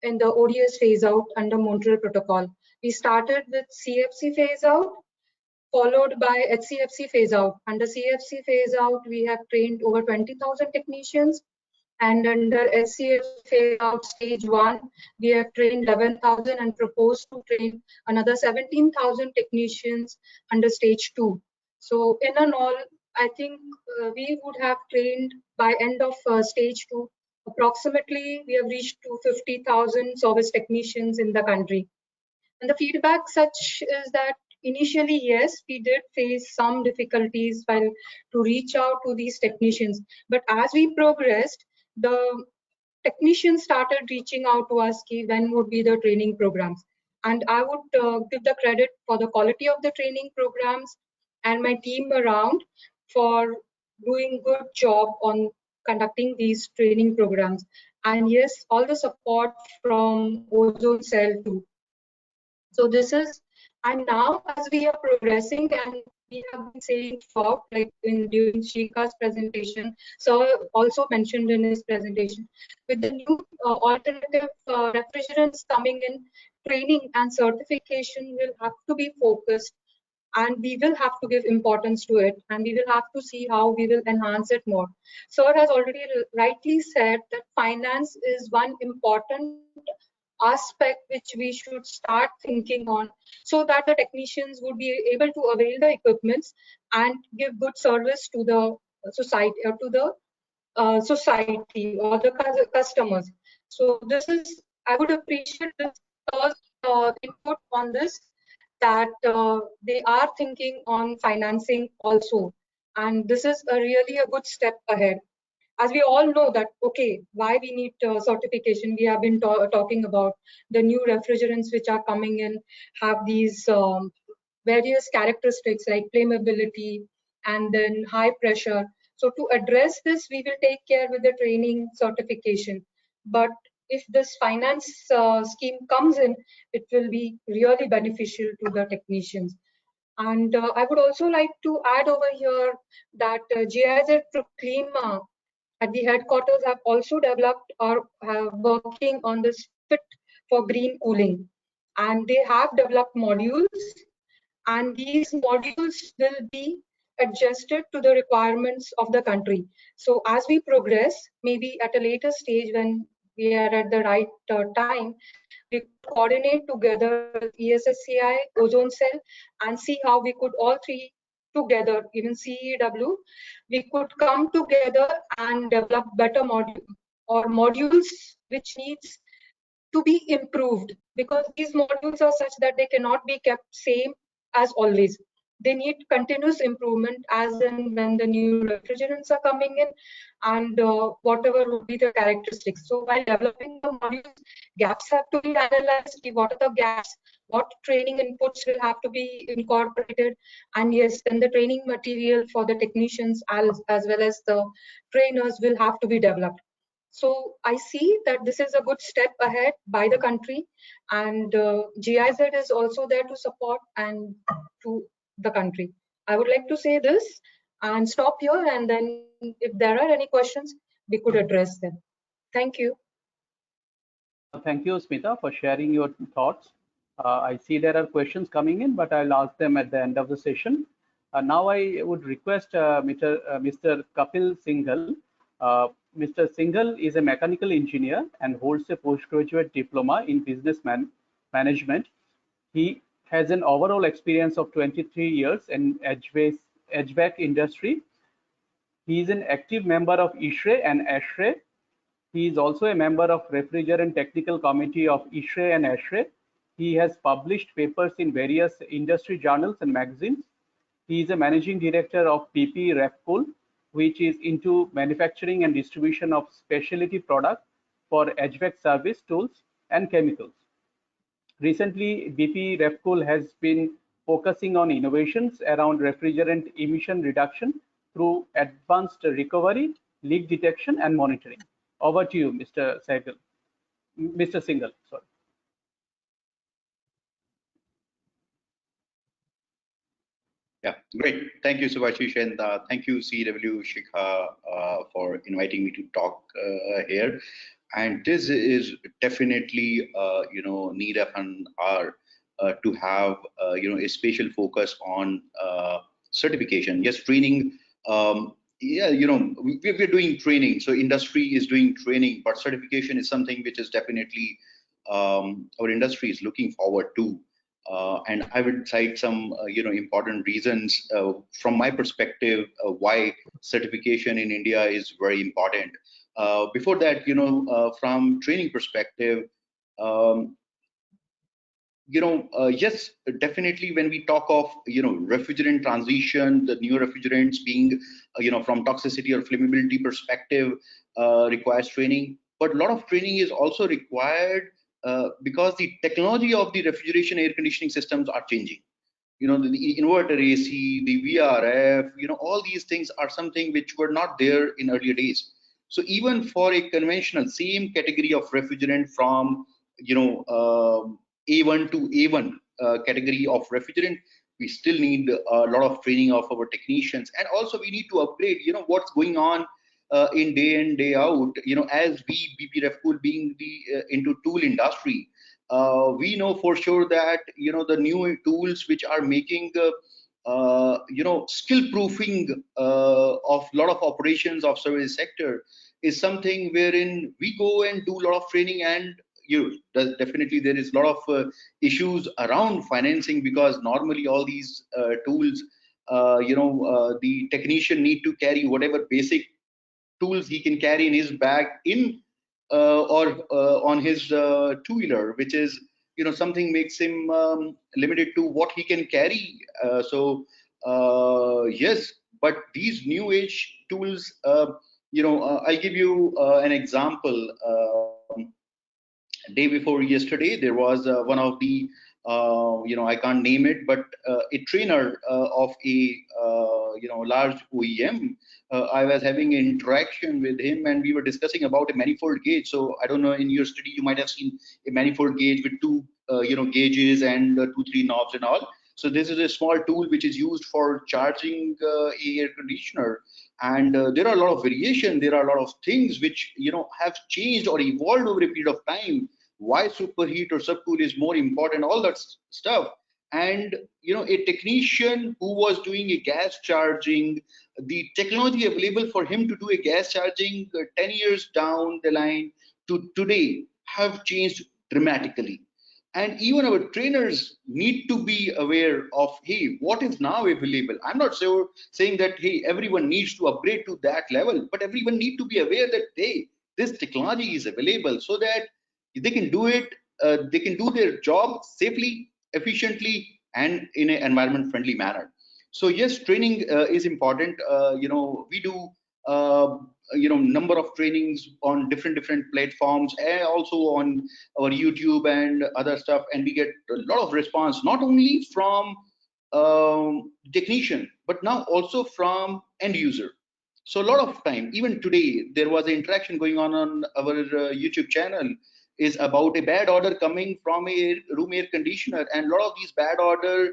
in the ODS phase out under Montreal Protocol. We started with CFC phase out, followed by HCFC phase out. Under CFC phase out, we have trained over 20,000 technicians, and under HCFC phase out stage 1, we have trained 11,000 and proposed to train another 17,000 technicians under stage 2. So in all, I think we would have trained by end of stage 2, approximately we have reached to 50,000 service technicians in the country. And the feedback such is that initially, yes, we did face some difficulties while to reach out to these technicians. But as we progressed, the technicians started reaching out to us, when would be the training programs. And I would give the credit for the quality of the training programs and my team around for doing good job on conducting these training programs. And yes, all the support from Ozone Cell too. So this is, and now as we are progressing, and we have been saying throughout, like during Shika's presentation, so also mentioned in his presentation, with the new alternative refrigerants coming in, training and certification will have to be focused, and we will have to give importance to it, and we will have to see how we will enhance it more. Sir has already rightly said that finance is one important aspect which we should start thinking on, so that the technicians would be able to avail the equipments and give good service to the society or to the society or the customers. So this is, I would appreciate this input on this, that they are thinking on financing also, and this is really a good step ahead. As we all know that, okay, why we need certification, we have been talking about the new refrigerants which are coming in, have these various characteristics like flammability and then high pressure. So to address this, we will take care with the training certification. But if this finance scheme comes in, it will be really beneficial to the technicians. And I would also like to add over here that GIZ Proclima at the headquarters have also developed or have working on this fit for green cooling. And they have developed modules, and these modules will be adjusted to the requirements of the country. So as we progress, maybe at a later stage when we are at the right time, we coordinate together with ESSCI, Ozone Cell, and see how we could all three together, even CEW, we could come together and develop better modules which needs to be improved, because these modules are such that they cannot be kept same as always. They need continuous improvement as and when the new refrigerants are coming in, and whatever would be the characteristics. So while developing the modules, gaps have to be analyzed. What are the gaps? What training inputs will have to be incorporated? And yes, then the training material for the technicians as well as the trainers will have to be developed. So I see that this is a good step ahead by the country, and GIZ is also there to support and to the country. I would like to say this and stop here, and then if there are any questions, we could address them. Thank you. Thank you, Smita, for sharing your thoughts. I see there are questions coming in, but I'll ask them at the end of the session. Now I would request Mr. Kapil Singhal. Mr. Singhal is a mechanical engineer and holds a postgraduate diploma in business management. He has an overall experience of 23 years in HVAC industry. He is an active member of ISHRE and ASHRE. He is also a member of Refrigerant Technical Committee of ISHRE and ASHRE. He has published papers in various industry journals and magazines. He is a managing director of PP Refcool. which is into manufacturing and distribution of specialty products for HVAC service tools and chemicals. Recently, BP Refcool has been focusing on innovations around refrigerant emission reduction through advanced recovery, leak detection, and monitoring. Over to you, Mr. Sehgal. Mr. Singhal, sorry. Yeah, great. Thank you, Subhashish, and thank you, CEEW Shikha, for inviting me to talk here. And this is definitely, need of an hour to have, a special focus on certification. Yes, training. Yeah, we're doing training, so industry is doing training, but certification is something which is definitely our industry is looking forward to. And I would cite some, important reasons from my perspective why certification in India is very important. Before that, from training perspective, yes, definitely when we talk of, refrigerant transition, the new refrigerants being, from toxicity or flammability perspective requires training, but a lot of training is also required because the technology of the refrigeration air conditioning systems are changing. The inverter AC, the VRF, all these things are something which were not there in earlier days. So even for a conventional same category of refrigerant from, A1 to A1 category of refrigerant, we still need a lot of training of our technicians, and also we need to upgrade, what's going on in day in, day out, as we BP Refcool being the into tool industry. We know for sure that the new tools which are making skill proofing of a lot of operations of service sector is something wherein we go and do a lot of training, and definitely there is a lot of issues around financing, because normally all these tools the technician need to carry whatever basic tools he can carry in his bag or on his two-wheeler, which is something makes him limited to what he can carry. Yes, but these new age tools, I'll give you an example. Day before yesterday, there was one of the I can't name it, but a trainer of a large OEM. I was having an interaction with him, and we were discussing about a manifold gauge. So I don't know, in your study you might have seen a manifold gauge with two gauges and 2-3 knobs and all. So this is a small tool which is used for charging a air conditioner, and there are a lot of variation. There are a lot of things which have changed or evolved over a period of time. Why superheat or subcool is more important, all that stuff. And a technician who was doing a gas charging, the technology available for him to do a gas charging 10 years down the line to today have changed dramatically. And even our trainers need to be aware of, hey, what is now available. I'm not saying that, hey, everyone needs to upgrade to that level, but everyone need to be aware that, hey, this technology is available, so that they can do it, they can do their job safely, efficiently, and in an environment friendly manner. So yes, training is important. We do number of trainings on different platforms, and also on our YouTube and other stuff, and we get a lot of response, not only from technician, but now also from end user. So a lot of time, even today, there was an interaction going on our YouTube channel, is about a bad order coming from a room air conditioner, and a lot of these bad order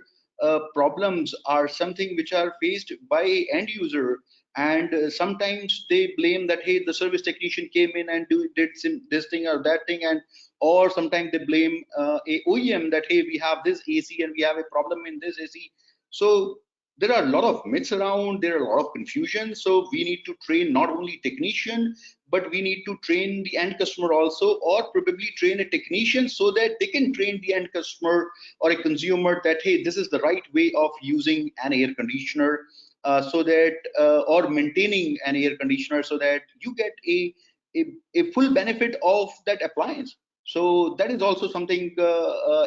problems are something which are faced by end user. And sometimes they blame that, hey, the service technician came in and did this thing or that thing, and or sometimes they blame a OEM that, hey, we have this AC and we have a problem in this AC. So there are a lot of myths around, there are a lot of confusion. So we need to train not only technician, but we need to train the end customer also, or probably train a technician so that they can train the end customer or a consumer that, hey, this is the right way of using an air conditioner, so that or maintaining an air conditioner, so that you get a full benefit of that appliance. So that is also something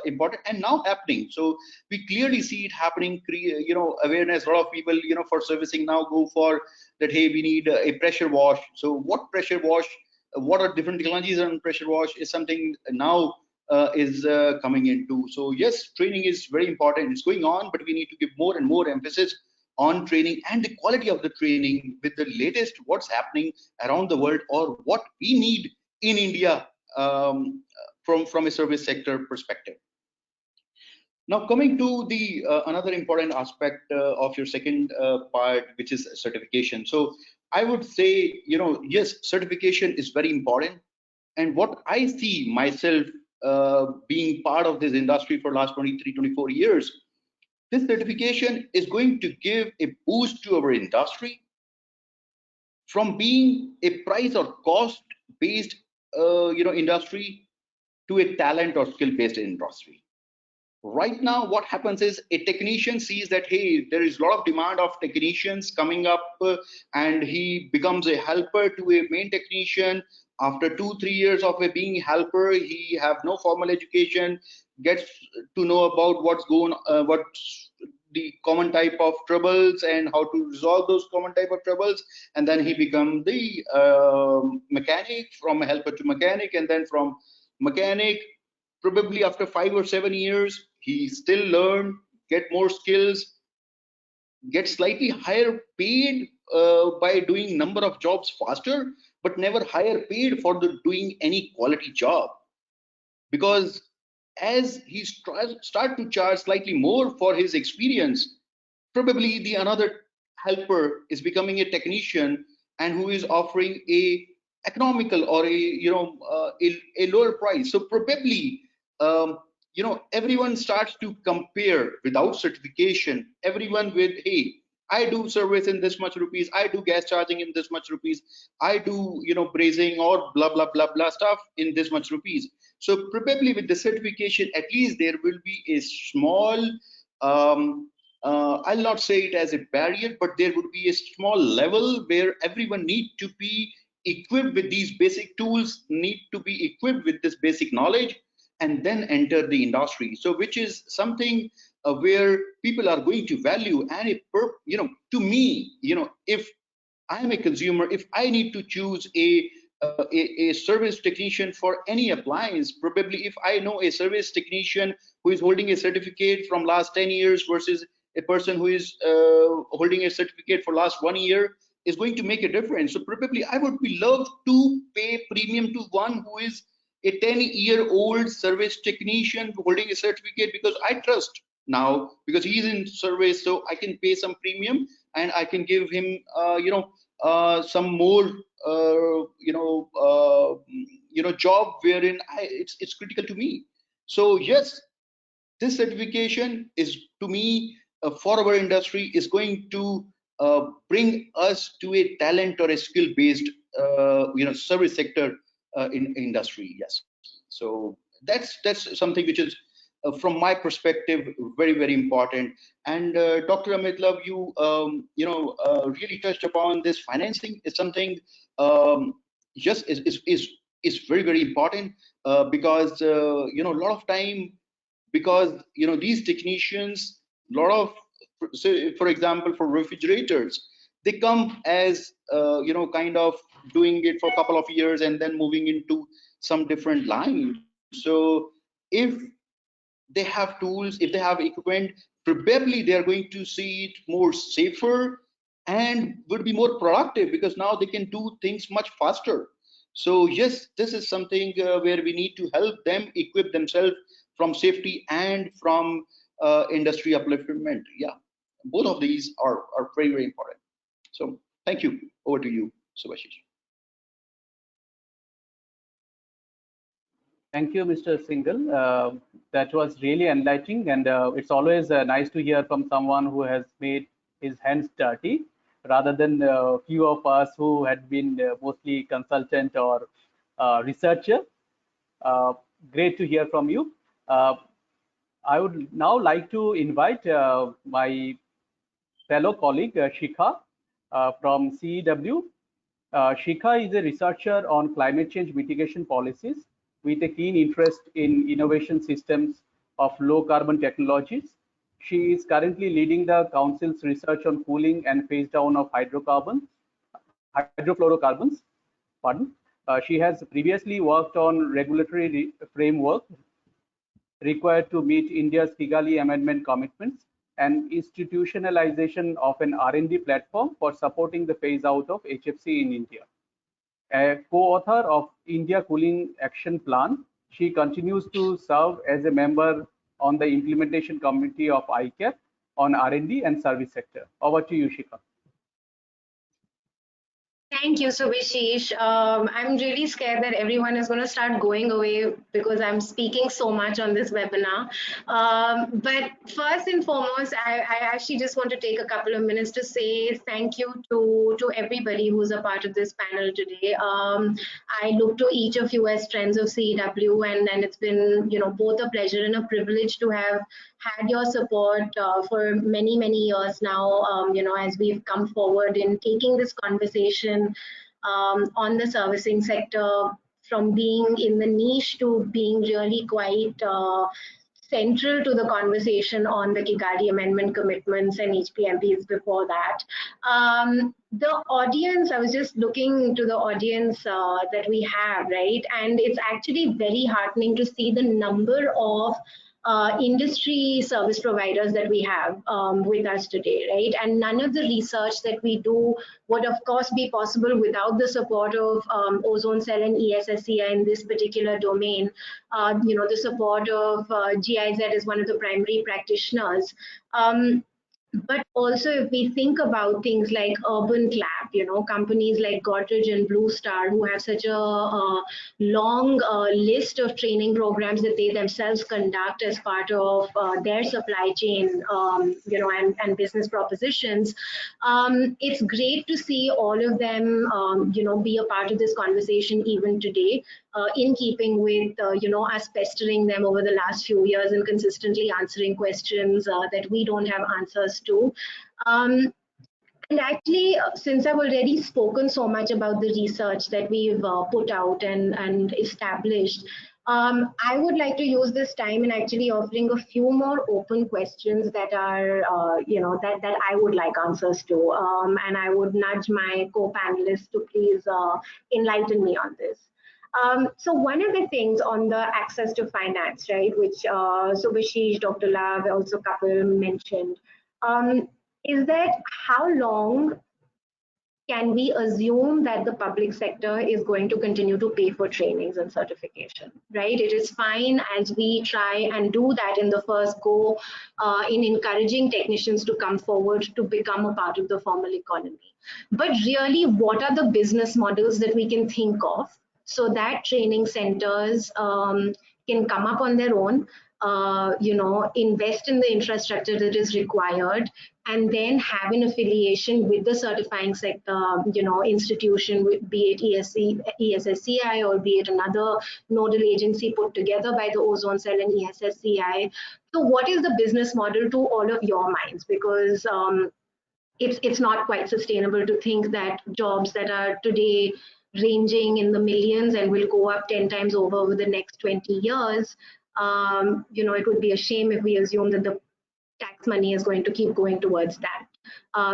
important and now happening. So we clearly see it happening. Awareness. A lot of people, for servicing now go for that. Hey, we need a pressure wash. So what pressure wash? What are different technologies on pressure wash is something now is coming into. So yes, training is very important. It's going on, but we need to give more and more emphasis on training and the quality of the training with the latest what's happening around the world or what we need in India from a service sector perspective. Now coming to the another important aspect of your second part, which is certification. So I would say, yes, certification is very important. And what I see myself being part of this industry for last 23, 24 years, this certification is going to give a boost to our industry from being a price or cost based industry to a talent or skill based industry. Right now what happens is a technician sees that, hey, there is a lot of demand of technicians coming up, and he becomes a helper to a main technician. After 2-3 years of being helper, he have no formal education, gets to know about what's the common type of troubles and how to resolve those common type of troubles, and then he become the mechanic, from a helper to mechanic, and then from mechanic, probably after 5 or 7 years, he still learn, get more skills, get slightly higher paid by doing number of jobs faster, but never higher paid for the doing any quality job. Because as he start to charge slightly more for his experience, probably the another helper is becoming a technician and who is offering a economical or a lower price. So probably everyone starts to compare without certification. Everyone with, hey, I do service in this much rupees, I do gas charging in this much rupees, I do brazing or blah blah blah blah stuff in this much rupees. So probably with the certification, at least there will be a small I'll not say it as a barrier, but there would be a small level where everyone need to be equipped with these basic tools, need to be equipped with this basic knowledge, and then enter the industry. So which is something where people are going to value. And to me, if I'm a consumer, if I need to choose a service technician for any appliance, probably if I know a service technician who is holding a certificate from last 10 years versus a person who is holding a certificate for last 1 year, is going to make a difference. So probably I would be loved to pay premium to one who is a 10-year-old service technician holding a certificate, because I trust now, because he's in service, so I can pay some premium and I can give him some more job wherein it's critical to me. So yes, this certification is, to me, for our industry, is going to bring us to a talent or a skill based service sector in industry. Yes, so that's something which is from my perspective very, very important. And Dr. Amit Love, you really touched upon this. Financing is something just is very, very important, because a lot of time, because these technicians, a lot of, say for example, for refrigerators, they come as kind of doing it for a couple of years and then moving into some different line. So if they have tools, if they have equipment, probably they are going to see it more safer and would be more productive, because now they can do things much faster. So yes, this is something where we need to help them equip themselves from safety and from industry upliftment. Yeah, both of these are very, very important. So thank you. Over to you, Subhashish. Thank you, Mr. Singhal. That was really enlightening, and it's always nice to hear from someone who has made his hands dirty, rather than a few of us who had been mostly consultant or researcher. Great to hear from you. I would now like to invite my fellow colleague, Shikha, from CEEW. Shikha is a researcher on climate change mitigation policies with a keen interest in innovation systems of low carbon technologies. She is currently leading the Council's research on cooling and phase down of hydrofluorocarbons. Pardon. She has previously worked on regulatory framework required to meet India's Kigali Amendment commitments and institutionalization of an R&D platform for supporting the phase out of HFC in India. A co-author of India Cooling Action Plan, she continues to serve as a member on the implementation committee of ICAP on R&D and service sector. Over to you, Shikha. Thank you, Subhishish. I'm really scared that everyone is going to start going away because I'm speaking so much on this webinar. But first and foremost, I actually just want to take a couple of minutes to say thank you to everybody who's a part of this panel today. I look to each of you as friends of CEEW, and it's been, both a pleasure and a privilege to have had your support for many, many years now, as we've come forward in taking this conversation on the servicing sector from being in the niche to being really quite central to the conversation on the Kigali Amendment commitments and HPMPs before that. The audience, I was just looking to the audience that we have, right? And it's actually very heartening to see the number of industry service providers that we have with us today, right? And none of the research that we do would of course be possible without the support of Ozone Cell and ESSCI in this particular domain. The support of GIZ is one of the primary practitioners. But also if we think about things like Urban Clap, companies like Godrej and Blue Star who have such a long list of training programs that they themselves conduct as part of their supply chain, and business propositions. It's great to see all of them, be a part of this conversation even today, in keeping with, us pestering them over the last few years and consistently answering questions that we don't have answers to. And actually, since I've already spoken so much about the research that we've put out and established, I would like to use this time in actually offering a few more open questions that are, that I would like answers to. And I would nudge my co-panelists to please enlighten me on this. So one of the things on the access to finance, right, which Subhishish, Dr. Lav, also Kapil mentioned, is that how long can we assume that the public sector is going to continue to pay for trainings and certification, right? It is fine as we try and do that in the first go in encouraging technicians to come forward to become a part of the formal economy. But really, what are the business models that we can think of so that training centers can come up on their own, invest in the infrastructure that is required, and then have an affiliation with the certifying sector, institution, be it ESSCI or be it another nodal agency put together by the Ozone Cell and ESSCI. So what is the business model to all of your minds? Because it's not quite sustainable to think that jobs that are today ranging in the millions and will go up 10 times over the next 20 years, it would be a shame if we assume that the tax money is going to keep going towards that.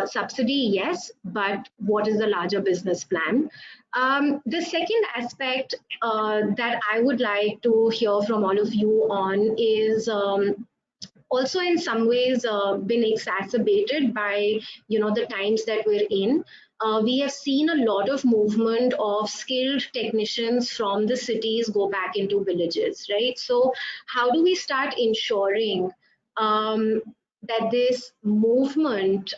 Subsidy, yes, but what is the larger business plan? The second aspect that I would like to hear from all of you on is also in some ways been exacerbated by the times that we're in. We have seen a lot of movement of skilled technicians from the cities go back into villages, right? So how do we start ensuring that this movement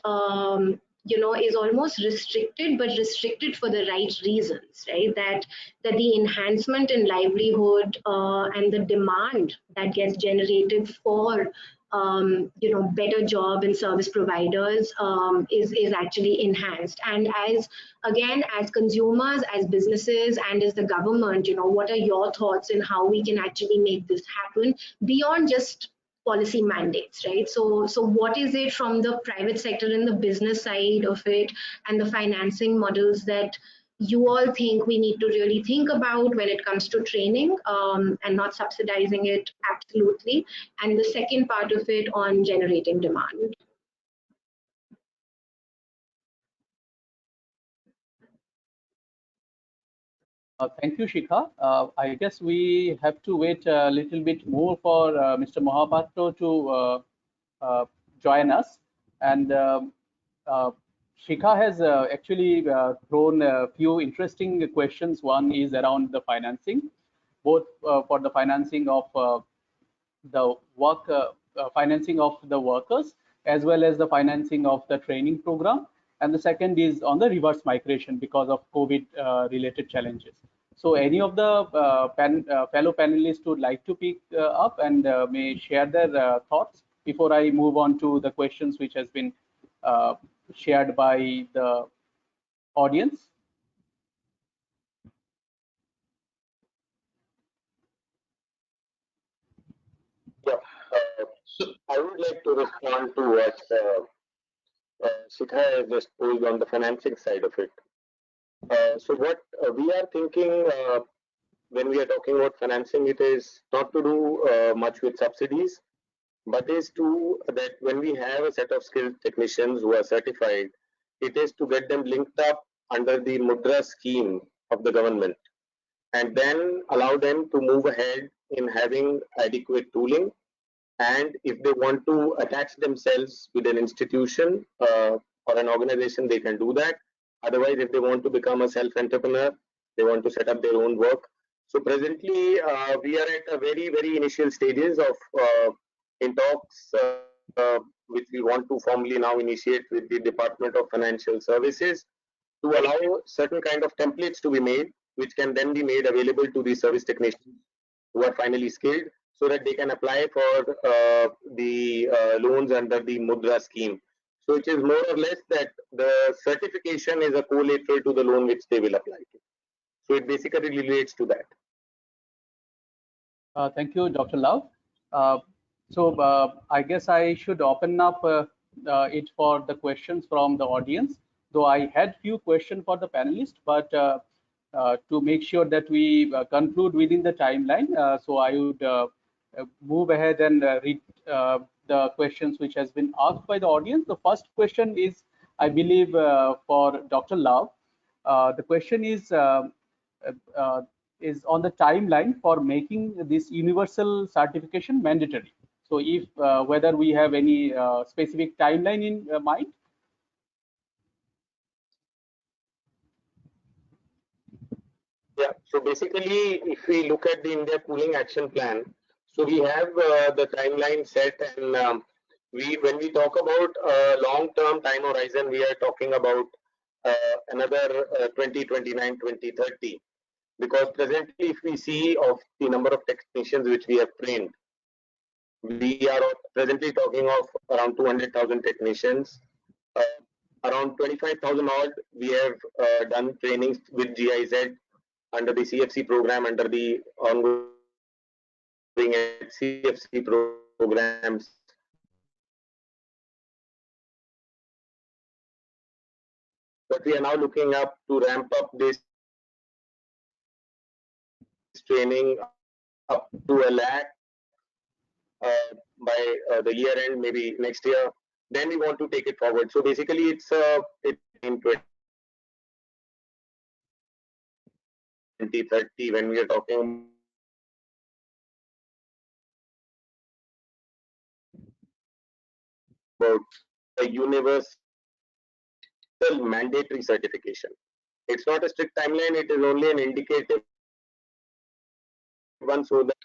is almost restricted, but restricted for the right reasons, right? That the enhancement in livelihood and the demand that gets generated for better job and service providers is actually enhanced. And as consumers, as businesses, and as the government, what are your thoughts on how we can actually make this happen beyond just policy mandates, right? So what is it from the private sector and the business side of it and the financing models that you all think we need to really think about when it comes to training, and not subsidizing it absolutely. And the second part of it on generating demand. Thank you, Shikha. I guess we have to wait a little bit more for Mr. Mohapatro to join us. And Shikha has actually thrown a few interesting questions. One is around the financing, both for the financing of the financing of the workers, as well as the financing of the training program. And the second is on the reverse migration because of COVID related challenges. So any of the fellow panelists would like to pick up and may share their thoughts before I move on to the questions which has been shared by the audience. Yeah, so I would like to respond to what Shikha has just posed on the financing side of it. So what we are thinking when we are talking about financing, it is not to do much with subsidies, but is to that when we have a set of skilled technicians who are certified, it is to get them linked up under the Mudra scheme of the government, and then allow them to move ahead in having adequate tooling. And if they want to attach themselves with an institution or an organization, they can do that. Otherwise, if they want to become a self-entrepreneur, they want to set up their own work. So presently, we are at a very initial stages of in talks, which we want to formally now initiate with the Department of Financial Services to allow certain kind of templates to be made, which can then be made available to the service technicians who are finally skilled, so that they can apply for the loans under the Mudra scheme. So it is more or less that the certification is a collateral to the loan which they will apply to. So it basically relates to that. Thank you, Dr. Love. I guess I should open up it for the questions from the audience, though I had few questions for the panelists, but to make sure that we conclude within the timeline, so I would move ahead and read the questions which has been asked by the audience. The first question is, I believe, for Dr. Love. The question is on the timeline for making this universal certification mandatory. So if whether we have any specific timeline in mind. Yeah, so basically, if we look at the India Pooling Action Plan, so we have the timeline set, and when we talk about long-term time horizon, we are talking about another 2029, 2030. Because presently, if we see of the number of technicians which we have trained, we are presently talking of around 200,000 technicians. Around 25,000 odd, we have done trainings with GIZ under the CFC program, under the ongoing CFC programs. But we are now looking up to ramp up this training up to 1 lakh by the year end, maybe next year. Then we want to take it forward. So basically, it's in 2030 when we are talking about a universal mandatory certification. It's not a strict timeline, it is only an indicative one, so that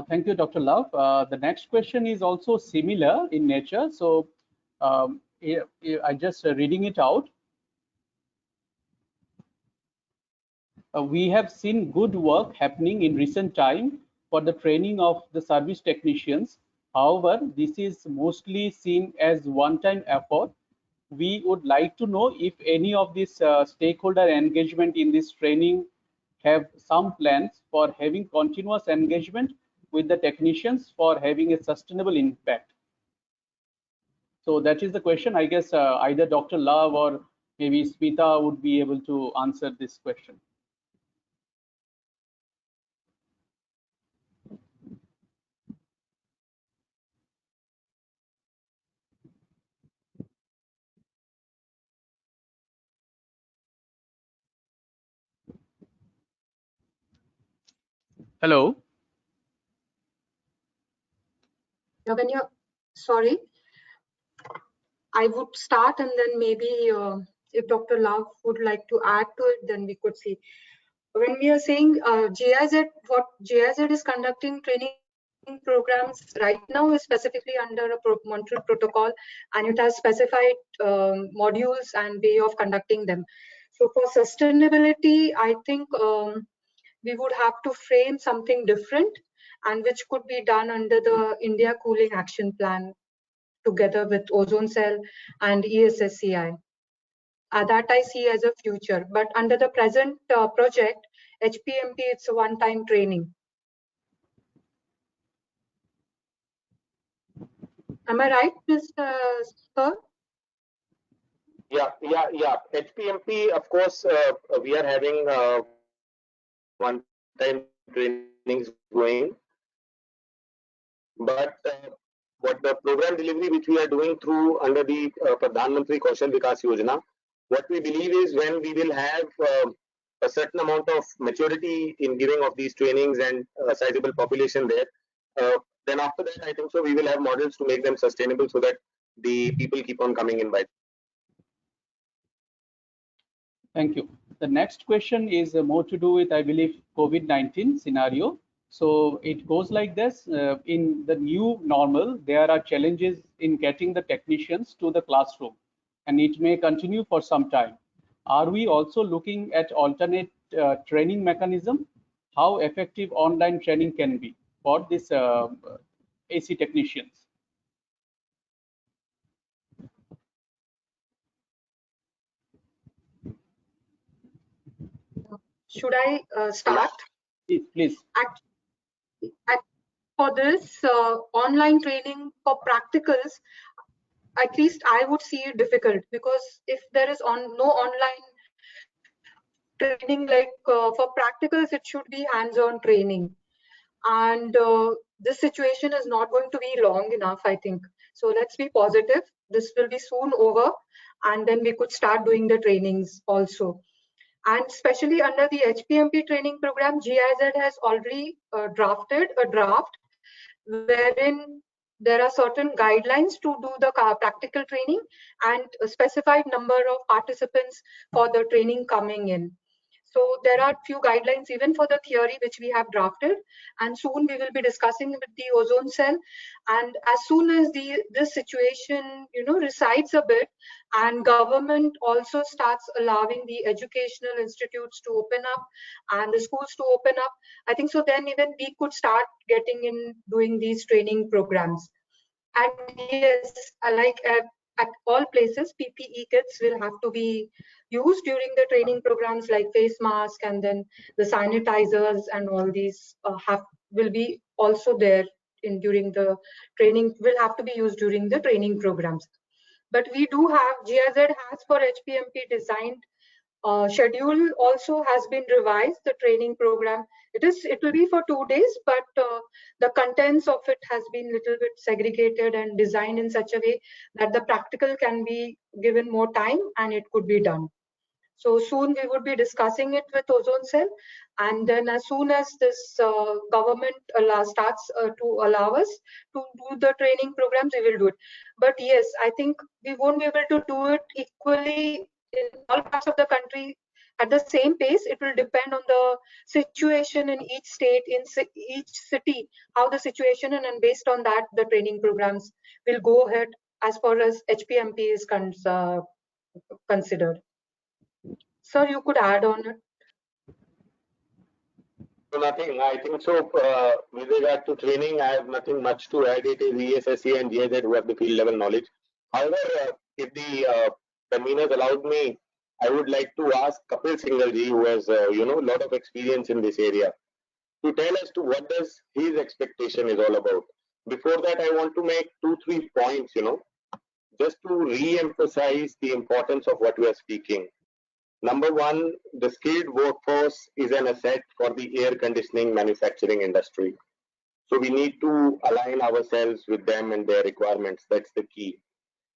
Thank you, Dr. Love. The next question is also similar in nature. So I just reading it out. We have seen good work happening in recent time for the training of the service technicians. However, this is mostly seen as one-time effort. We would like to know if any of this stakeholder engagement in this training have some plans for having continuous engagement with the technicians for having a sustainable impact? So that is the question. I guess either Dr. Love or maybe Smita would be able to answer this question. Hello. Sorry, I would start, and then maybe if Dr. Love would like to add to it, then we could see. When we are saying GIZ, what GIZ is conducting training programs right now is specifically under a Montreal protocol, and it has specified modules and way of conducting them. So for sustainability, I think we would have to frame something different, and which could be done under the India Cooling Action Plan together with ozone cell and ESSCI. That I see as a future, but under the present project, HPMP, it's a one-time training. Am I right, Mr. Sir? Yeah. HPMP, of course, we are having one-time trainings going, but what the program delivery which we are doing through under the Pradhan Mantri Kaushal Vikas Yojana, what we believe is when we will have a certain amount of maturity in giving of these trainings and a sizable population there, then after that, I think so we will have models to make them sustainable so that the people keep on coming in by. Thank you. The next question is more to do with, I believe, COVID-19 scenario. So it goes like this. In the new normal, there are challenges in getting the technicians to the classroom, and it may continue for some time. Are we also looking at alternate training mechanism? How effective online training can be for this AC technicians? Should I start? Please. For this online training for practicals, at least I would see it difficult, because if there is no online training, like for practicals, it should be hands-on training. And this situation is not going to be long enough, I think. So let's be positive. This will be soon over, and then we could start doing the trainings also. And especially under the HPMP training program, GIZ has already drafted a draft wherein there are certain guidelines to do the practical training and a specified number of participants for the training coming in. So there are few guidelines even for the theory which we have drafted, and soon we will be discussing with the ozone cell. And as soon as this situation resides a bit, and government also starts allowing the educational institutes to open up and the schools to open up, I think so then even we could start getting in doing these training programs. And yes, like at all places, PPE kits will have to be used during the training programs, like face mask, and then the sanitizers and all these will be also there during the training, will have to be used during the training programs. But we do have, GIZ has for HPMP designed schedule also has been revised, the training program. It will be for 2 days, but the contents of it has been little bit segregated and designed in such a way that the practical can be given more time and it could be done. So soon we would be discussing it with ozone cell, and then as soon as this government starts to allow us to do the training programs, we will do it. But yes, I think we won't be able to do it equally in all parts of the country at the same pace. It will depend on the situation in each state, in each city, how the situation, and based on that, the training programs will go ahead as far as HPMP is considered. Sir, you could add on it. Nothing. I think so. With regard to training, I have nothing much to add. It is ESSC and GIZ who have the field level knowledge. However, if the conveners allowed me, I would like to ask Kapil Singhal ji, who has a lot of experience in this area. to tell as to what does his expectation is all about. Before that, I want to make 2-3 points, just to re-emphasize the importance of what we are speaking. Number one, the skilled workforce is an asset for the air conditioning manufacturing industry. So we need to align ourselves with them and their requirements. That's the key.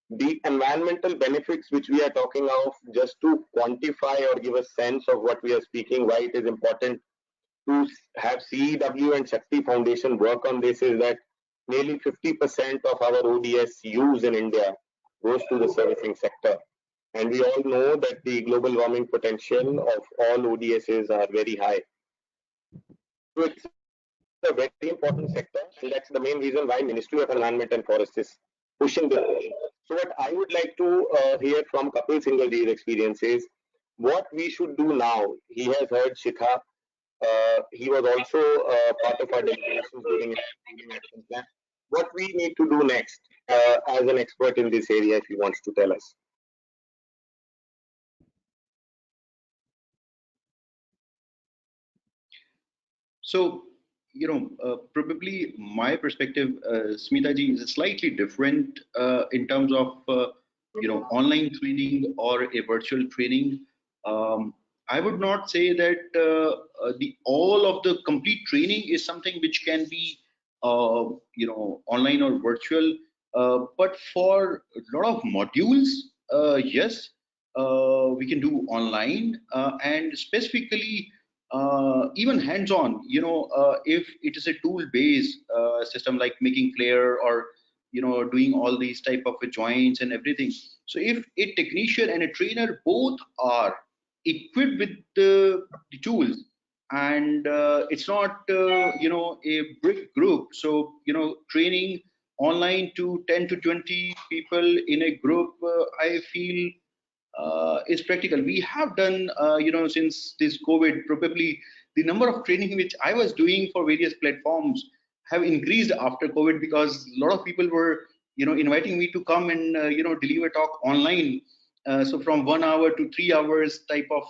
The environmental benefits which we are talking of, just to quantify or give a sense of what we are speaking, why it is important to have CEEW and Shakti Foundation work on this, is that nearly 50% of our ODS use in India goes to the servicing sector. And we all know that the global warming potential of all ODSs are very high. So it's a very important sector, and that's the main reason why Ministry of Environment and Forest is pushing this. So what I would like to hear from Kapil Singh's experience is what we should do now. He has heard Shikha. He was also part of our deliberations during action plan. What we need to do next as an expert in this area, if he wants to tell us. So, probably my perspective, Smita ji, is slightly different in terms of, online training or a virtual training. I would not say that all of the complete training is something which can be, online or virtual. But for a lot of modules, yes, we can do online, and specifically even hands-on. If it is a tool-based system like making flare or doing all these type of joints and everything. So if a technician and a trainer both are equipped with the tools, and it's not a big group, so training online to 10 to 20 people in a group, I feel is practical. We have done, since this COVID, probably the number of training which I was doing for various platforms have increased after COVID, because a lot of people were, inviting me to come and, deliver talk online. So from 1 hour to 3 hours type of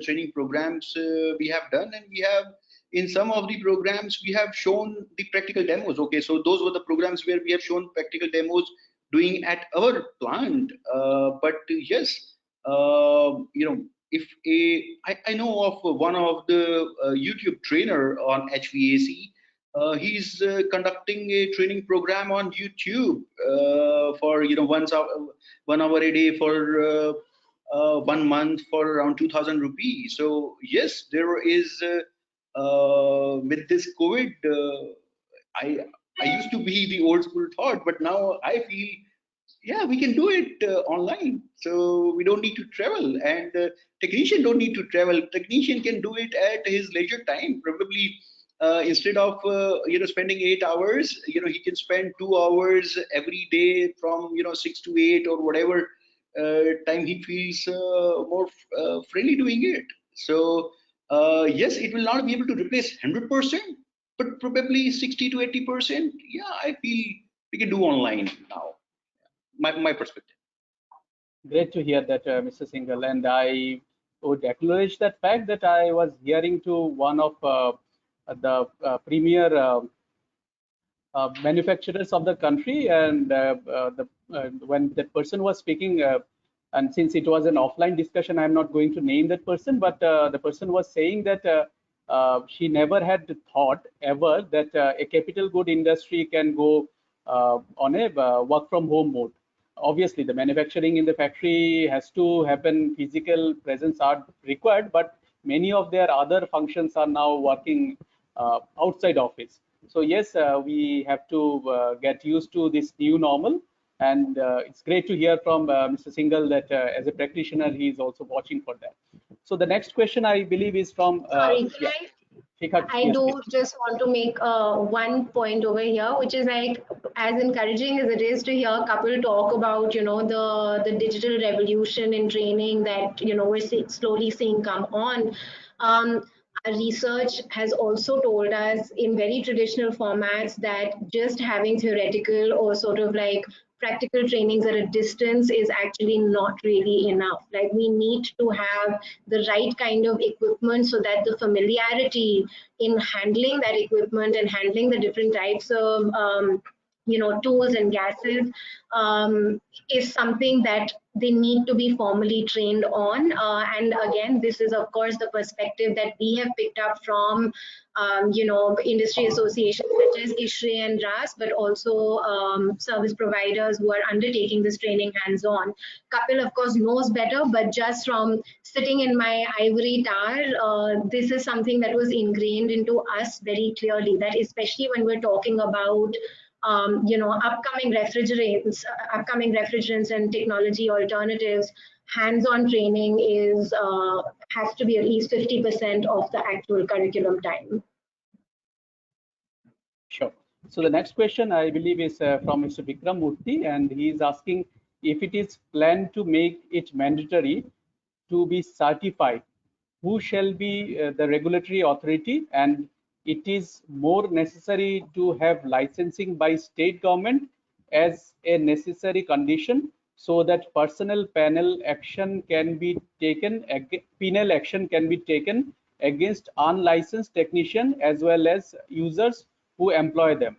training programs we have done, and we have, in some of the programs, we have shown the practical demos. Okay, so those were the programs where we have shown practical demos doing at our plant. But yes, if I know of one of the YouTube trainer on HVAC. He's conducting a training program on YouTube for 1 hour a day for 1 month for around 2,000 rupees. So yes, there is with this COVID. I used to be the old school thought, but now I feel, yeah, we can do it online. So we don't need to travel, and technician don't need to travel. Technician can do it at his leisure time. Probably instead of spending 8 hours, he can spend 2 hours every day from 6 to 8 or whatever time he feels more friendly doing it. So yes, it will not be able to replace 100%, but probably 60 to 80%. Yeah, I feel we can do online now. My perspective. Great to hear that, Mr. Singhal, and I would acknowledge that fact that I was hearing to one of the premier manufacturers of the country, and when that person was speaking, and since it was an offline discussion, I'm not going to name that person, but the person was saying that she never had thought ever that a capital good industry can go on a work from home mode. Obviously, the manufacturing in the factory has to happen, physical presence are required, but many of their other functions are now working outside office. So yes, we have to get used to this new normal, and it's great to hear from Mr. Singhal that as a practitioner, he is also watching for that. So the next question, I believe, is from Sorry, yeah. I Yes, do please. just want to make one point over here, which is like, as encouraging as it is to hear Kapil talk about, the digital revolution in training that, we're slowly seeing come on. Our research has also told us in very traditional formats that just having theoretical or sort of like practical trainings at a distance is actually not really enough. Like, we need to have the right kind of equipment so that the familiarity in handling that equipment and handling the different types of tools and gases is something that they need to be formally trained on. And again, this is of course the perspective that we have picked up from industry associations such as ISHRE and RAS, but also service providers who are undertaking this training hands-on. Kapil of course knows better, but just from sitting in my ivory tower, this is something that was ingrained into us very clearly, that especially when we're talking about upcoming refrigerants and technology alternatives, hands-on training has to be at least 50% of the actual curriculum time. Sure. So the next question, I believe, is from Mr. Vikram Murthy, and he is asking if it is planned to make it mandatory to be certified, who shall be the regulatory authority, and it is more necessary to have licensing by state government as a necessary condition so that penal action can be taken against unlicensed technician as well as users who employ them.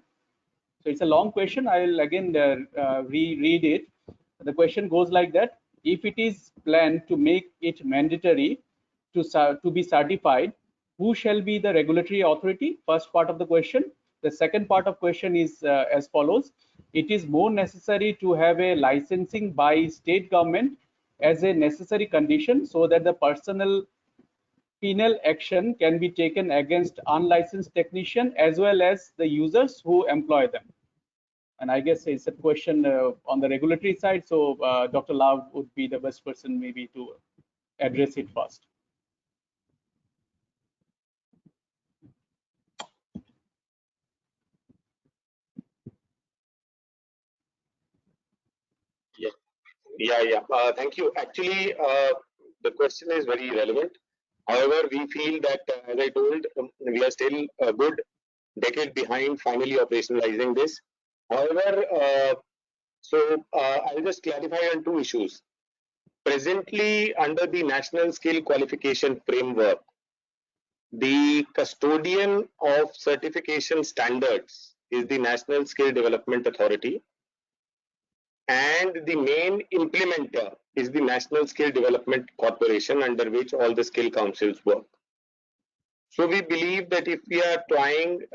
So it's a long question. I will again reread it. The question goes like that: if it is planned to make it mandatory to be certified, who shall be the regulatory authority? First part of the question. The second part of question is as follows: it is more necessary to have a licensing by state government as a necessary condition so that the penal action can be taken against unlicensed technician as well as the users who employ them. And I guess it's a question on the regulatory side. So Dr. Love would be the best person maybe to address it first. Yeah. Thank you. Actually, the question is very relevant. However, we feel that, as I told, we are still a good decade behind finally operationalizing this. However, I'll just clarify on two issues. Presently, under the National Skill Qualification Framework, the custodian of certification standards is the National Skill Development Authority, and the main implementer is the National Skill Development Corporation, under which all the skill councils work. So we believe that if we are trying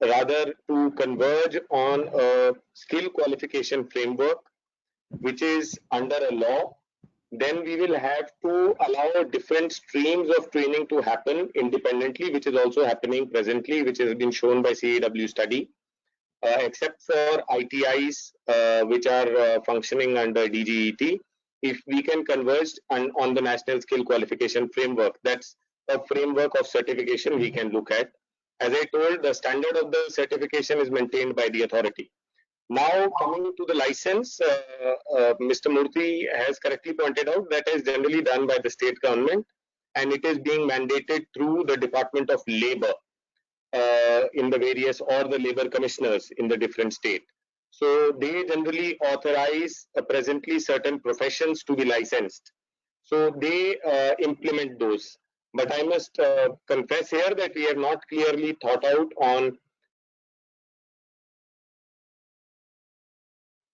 rather to converge on a skill qualification framework which is under a law, then we will have to allow different streams of training to happen independently, which is also happening presently, which has been shown by CEEW study. Except for ITIs, which are functioning under DGET, if we can converge on the National Skill Qualification Framework, that's a framework of certification we can look at. As I told, the standard of the certification is maintained by the authority. Now, coming to the license, Mr. Murthy has correctly pointed out that is generally done by the state government, and it is being mandated through the Department of Labor. In the various, or the labor commissioners in the different state. So they generally authorize presently certain professions to be licensed. So they implement those. But I must confess here that we have not clearly thought out on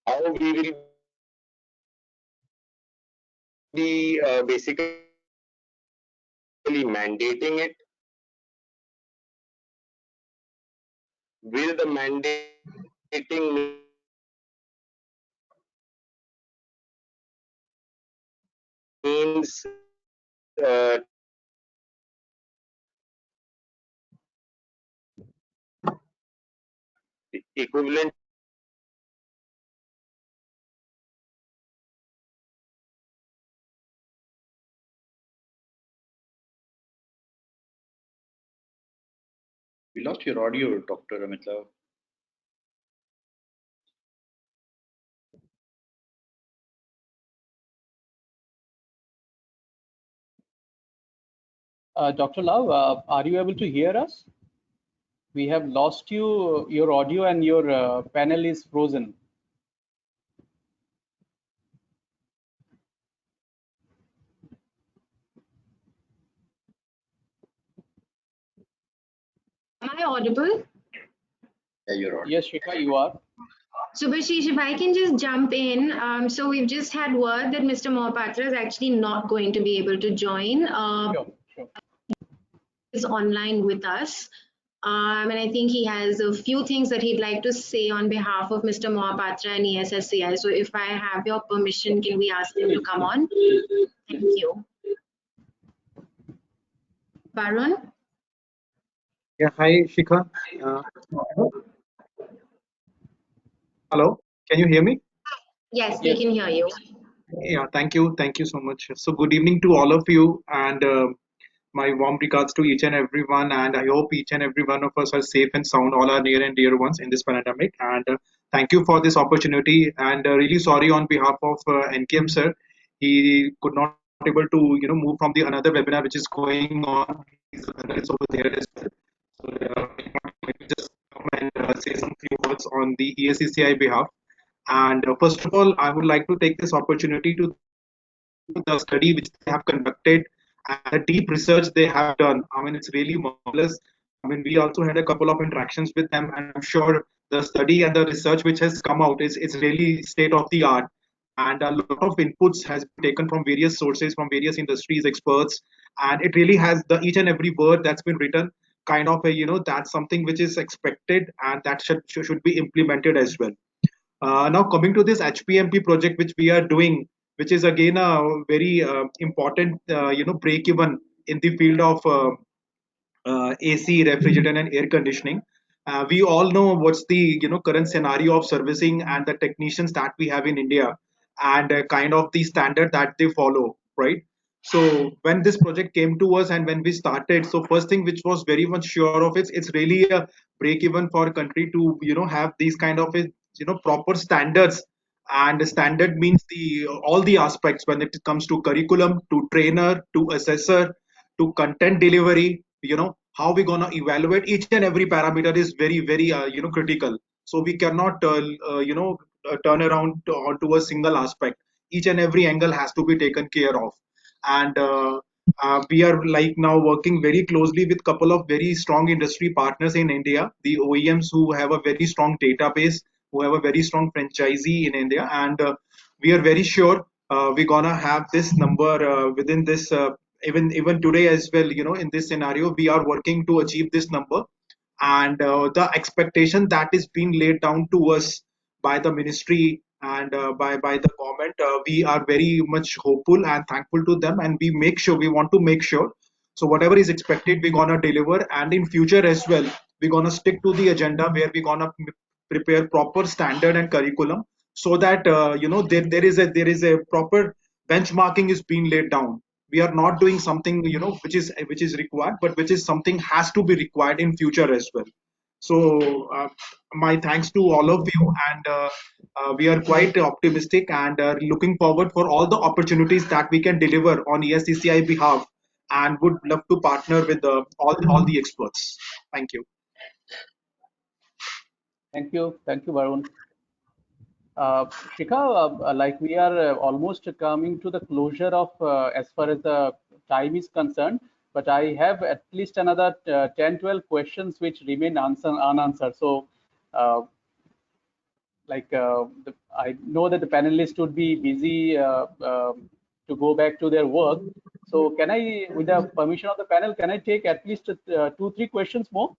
how we will be basically mandating it. Will the mandating means equivalent We lost your audio, Dr. Amitlav. Dr. Love, are you able to hear us? We have lost you, your audio, and your panel is frozen. audible? Yeah, you're on. Yes, Shikha, you are. So, Bashish, if I can just jump in. So we've just had word that Mr. Mohapatra is actually not going to be able to join. Sure. Is online with us. And I think he has a few things that he'd like to say on behalf of Mr. Mohapatra and ESSCI. So if I have your permission, can we ask him to come on? Thank you. Varun? Yeah, hi, Shikha. Uh, Hello, can you hear me? Yes, we Yes. can hear you. Yeah, thank you so much. So, good evening to all of you, and my warm regards to each and everyone. And I hope each and every one of us are safe and sound, all our near and dear ones in this pandemic. And thank you for this opportunity. And really sorry on behalf of NKM sir, he could not able to move from the another webinar which is going on. His brother is over there as well. So, maybe just come and say some few words on the ESCCI behalf. And first of all, I would like to take this opportunity to the study which they have conducted and the deep research they have done. I mean, it's really marvelous. I mean, we also had a couple of interactions with them, and I'm sure the study and the research which has come out is really state of the art. And a lot of inputs has been taken from various sources, from various industries, experts, and it really has the each and every word that's been written kind of a that's something which is expected and that should be implemented as well. Now coming to this HPMP project which we are doing, which is again a very important break even in the field of AC, refrigeration, and air conditioning. We all know what's the current scenario of servicing and the technicians that we have in India, and kind of the standard that they follow, right? So when this project came to us and when we started, so first thing which was very much sure of it's really a break even for a country to have these kind of proper standards. And standard means the all the aspects when it comes to curriculum, to trainer, to assessor, to content delivery. How we gonna evaluate each and every parameter is very critical. So we cannot turn around onto a single aspect. Each and every angle has to be taken care of. And we are like now working very closely with couple of very strong industry partners in India, the OEMs who have a very strong database, who have a very strong franchisee in India. And we are very sure we're gonna have this number within this even today as well. In this scenario we are working to achieve this number. And the expectation that is being laid down to us by the ministry and by the government, we are very much hopeful and thankful to them, and we want to make sure. So whatever is expected we're gonna deliver, and in future as well we're gonna stick to the agenda where we're gonna prepare proper standard and curriculum, so that there is a proper benchmarking is being laid down. We are not doing something which is required, but which is something has to be required in future as well. So my thanks to all of you, and we are quite optimistic and looking forward for all the opportunities that we can deliver on ESCCI behalf, and would love to partner with all the experts. Thank you. Thank you, Varun. Shikha, like we are almost coming to the closure of as far as the time is concerned, but I have at least another 10, 12 questions which remain unanswered. So, I know that the panelists would be busy to go back to their work. So, can I, with the permission of the panel, can I take at least 2, 3 questions more?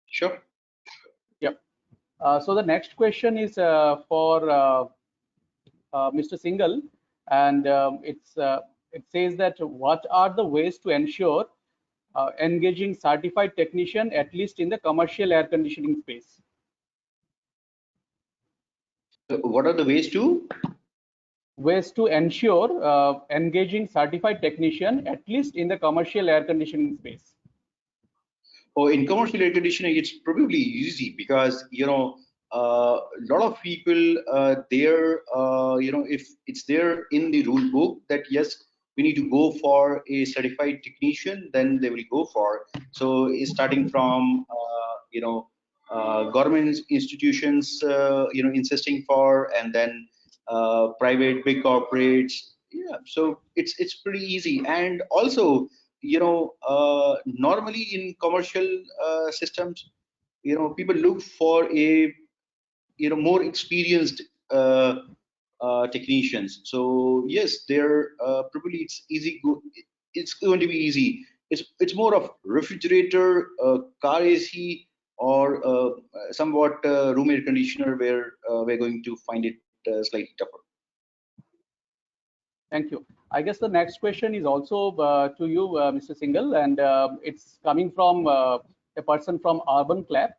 Sure. Yep. So the next question is for Mr. Singhal, and it says that what are the ways to ensure engaging certified technician at least in the commercial air conditioning space? What are the ways to? Ways to ensure engaging certified technician at least in the commercial air conditioning space. Oh, in commercial air conditioning, it's probably easy because a lot of people there, if it's there in the rule book that yes, we need to go for a certified technician, then they will go for. So starting from government institutions, insisting for, and then private big corporates, Yeah, so it's pretty easy. And also, normally in commercial systems, people look for a more experienced technicians. So yes, they're probably it's going to be easy. It's more of refrigerator, car AC, or somewhat room air conditioner, where we're going to find it slightly tougher. Thank you. I guess the next question is also to you, Mr. Singhal, and it's coming from a person from Urban Club,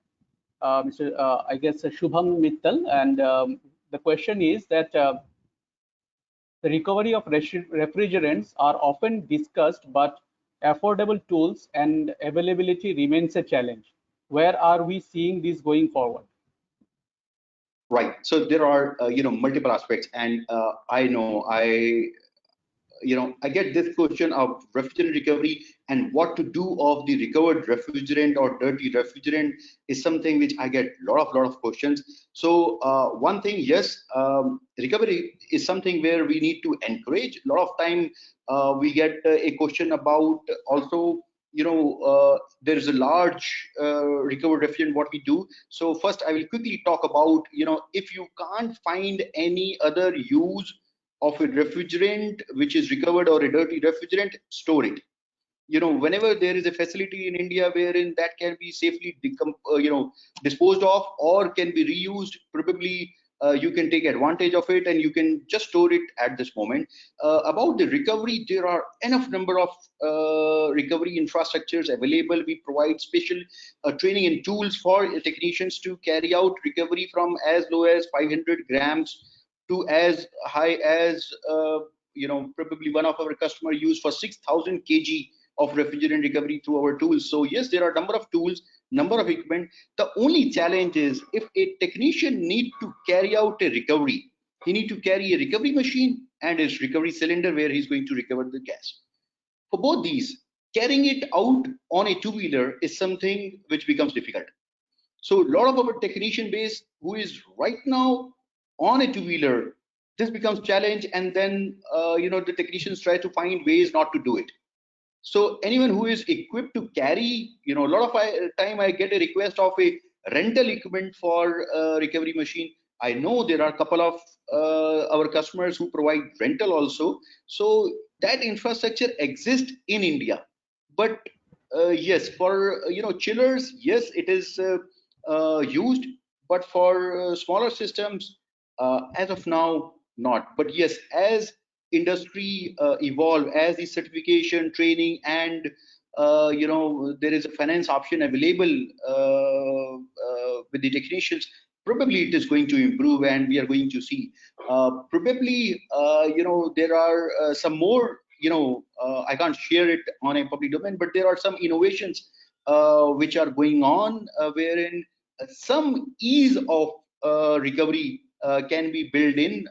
Mr. I guess Shubham Mittal, and the question is that the recovery of refrigerants are often discussed, but affordable tools and availability remains a challenge. Where are we seeing this going forward? Right. So there are multiple aspects, and I get this question of refrigerant recovery, and what to do of the recovered refrigerant or dirty refrigerant is something which I get lot of questions. So one thing, yes, recovery is something where we need to encourage. A lot of time we get a question about also, there is a large recovered refrigerant, what we do. So first I will quickly talk about, if you can't find any other use of a refrigerant which is recovered, or a dirty refrigerant, store it. Whenever there is a facility in India wherein that can be safely disposed of or can be reused, probably you can take advantage of it and you can just store it at this moment. About the recovery, there are enough number of recovery infrastructures available. We provide special training and tools for technicians to carry out recovery from as low as 500 grams to as high as probably one of our customer used for 6,000 kg of refrigerant recovery through our tools. So yes, there are number of tools, number of equipment. The only challenge is, if a technician need to carry out a recovery, he need to carry a recovery machine and his recovery cylinder where he's going to recover the gas. For both these, carrying it out on a two-wheeler is something which becomes difficult. So a lot of our technician base who is right now on a two-wheeler, this becomes challenge, and then the technicians try to find ways not to do it. So anyone who is equipped to carry, a lot of time I get a request of a rental equipment for recovery machine. I know there are a couple of our customers who provide rental also. So that infrastructure exists in India. But yes, for chillers, yes, it is used, but for smaller systems, as of now, not. But yes, as industry evolve, as the certification, training, and there is a finance option available with the technicians, probably it is going to improve, and we are going to see probably there are some more, I can't share it on a public domain, but there are some innovations which are going on wherein some ease of recovery can be built in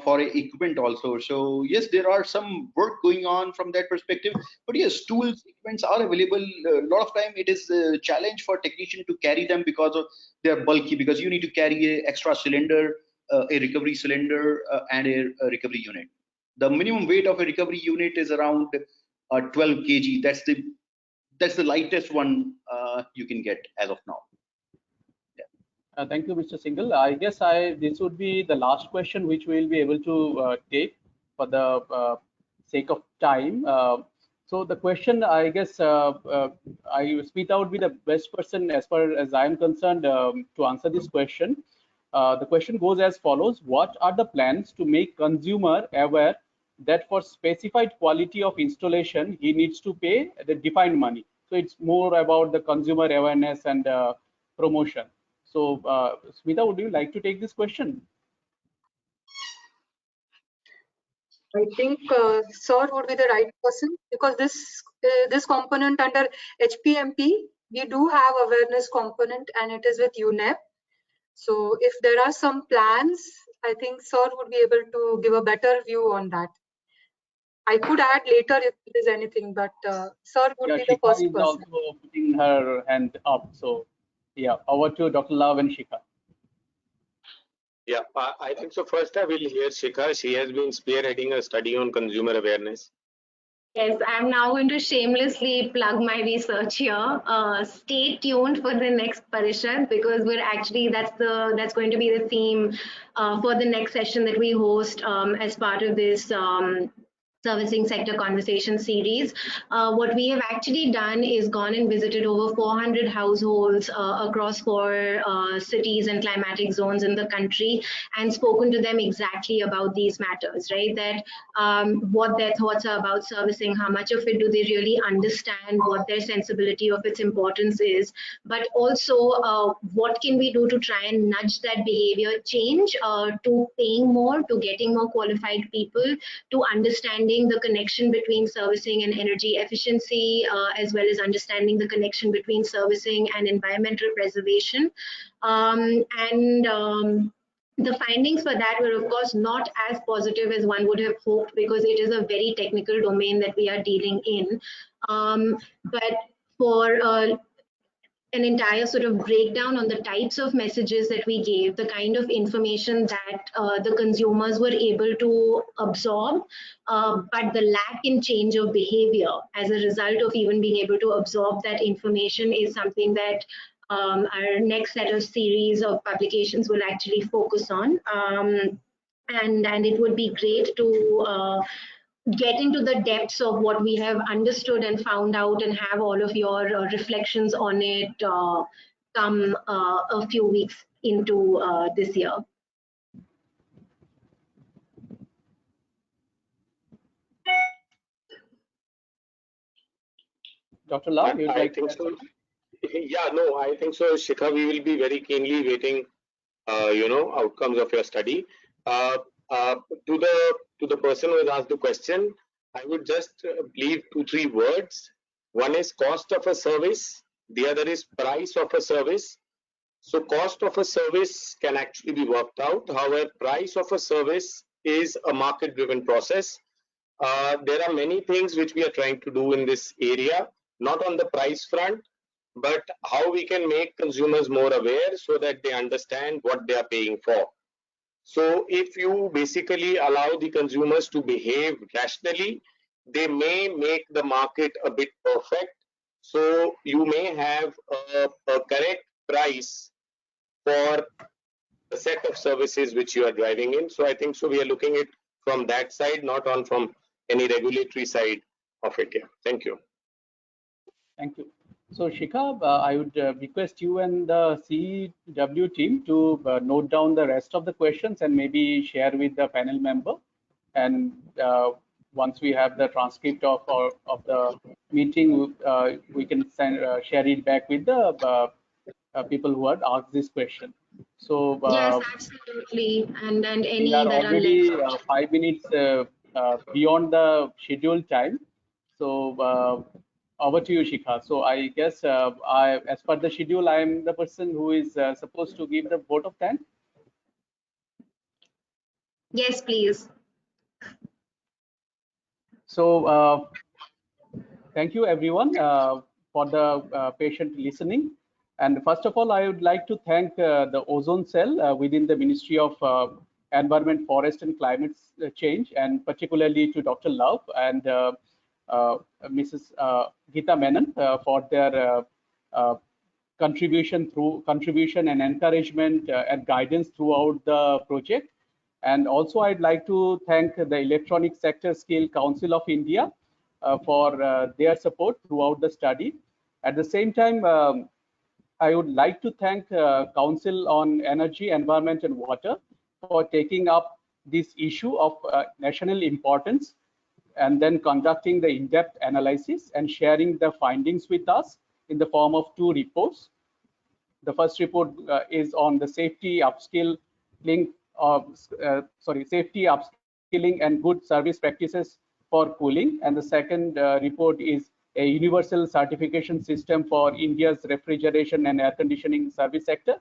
for equipment also. So yes, there are some work going on from that perspective. But yes, tools, equipments are available. A lot of time it is a challenge for technician to carry them because of they're bulky, because you need to carry a extra cylinder, a recovery cylinder, and a recovery unit. The minimum weight of a recovery unit is around 12 kg. That's the lightest one you can get as of now. Thank you, Mr. Singhal. I guess this would be the last question which we will be able to take for the sake of time. So the question, I guess, I speak out with the best person as far as I am concerned to answer this question. The question goes as follows: what are the plans to make consumer aware that for specified quality of installation, he needs to pay the defined money? So it's more about the consumer awareness and promotion. So, Smita, would you like to take this question? I think Sir would be the right person, because this component under HPMP, we do have awareness component, and it is with UNEP. So if there are some plans, I think Sir would be able to give a better view on that. I could add later if there is anything, but Sir would be the first Shikha is person. also putting her hand up. So, yeah, over to Dr. Love and Shikha. Yeah, I think so. First, I will hear Shikha. She has been spearheading a study on consumer awareness. Yes, I'm now going to shamelessly plug my research here. Stay tuned for the next Parishad, because we're actually that's going to be the theme for the next session that we host as part of this servicing sector conversation series. What we have actually done is gone and visited over 400 households across 4 cities and climatic zones in the country, and spoken to them exactly about these matters, right? That what their thoughts are about servicing, how much of it do they really understand, what their sensibility of its importance is, but also what can we do to try and nudge that behavior change to paying more, to getting more qualified people, to understanding the connection between servicing and energy efficiency, as well as understanding the connection between servicing and environmental preservation. The findings for that were, of course, not as positive as one would have hoped, because it is a very technical domain that we are dealing in. But for an entire sort of breakdown on the types of messages that we gave, the kind of information that the consumers were able to absorb, but the lack in change of behavior as a result of even being able to absorb that information is something that our next set of series of publications will actually focus on. And it would be great to get into the depths of what we have understood and found out, and have all of your reflections on it come a few weeks into this year. Dr. Lal, you'd like think so. Yeah, no, I think so, Shikha. We will be very keenly waiting, outcomes of your study. To the person who has asked the question, I would just leave 2-3 words. One is cost of a service. The other is price of a service. So cost of a service can actually be worked out. However, price of a service is a market-driven process. There are many things which we are trying to do in this area, not on the price front, but how we can make consumers more aware so that they understand what they are paying for. So if you basically allow the consumers to behave rationally, they may make the market a bit perfect. So you may have a correct price for the set of services which you are driving in. So I think so we are looking at from that side, not on from any regulatory side of it. Yeah. Thank you. Thank you. So Shikha, I would request you and the CEEW team to note down the rest of the questions and maybe share with the panel member. And once we have the transcript of the meeting, we can share it back with the people who had asked this question. So yes, absolutely. And any we are that already are left. 5 minutes beyond the scheduled time. So over to you, Shikha. So I guess as per the schedule, I am the person who is supposed to give the vote of thanks. Yes, please. So thank you, everyone, for the patient listening. And first of all, I would like to thank the ozone cell within the Ministry of Environment, Forest and Climate Change, and particularly to Dr. Love and Mrs. Geeta Menon for their contribution and encouragement and guidance throughout the project. And also, I'd like to thank the Electronic Sector Skill Council of India for their support throughout the study. At the same time, I would like to thank Council on Energy, Environment and Water for taking up this issue of national importance and then conducting the in-depth analysis and sharing the findings with us in the form of 2 reports. The first report is on the safety upskilling and good service practices for cooling, and the second report is a universal certification system for India's refrigeration and air conditioning service sector.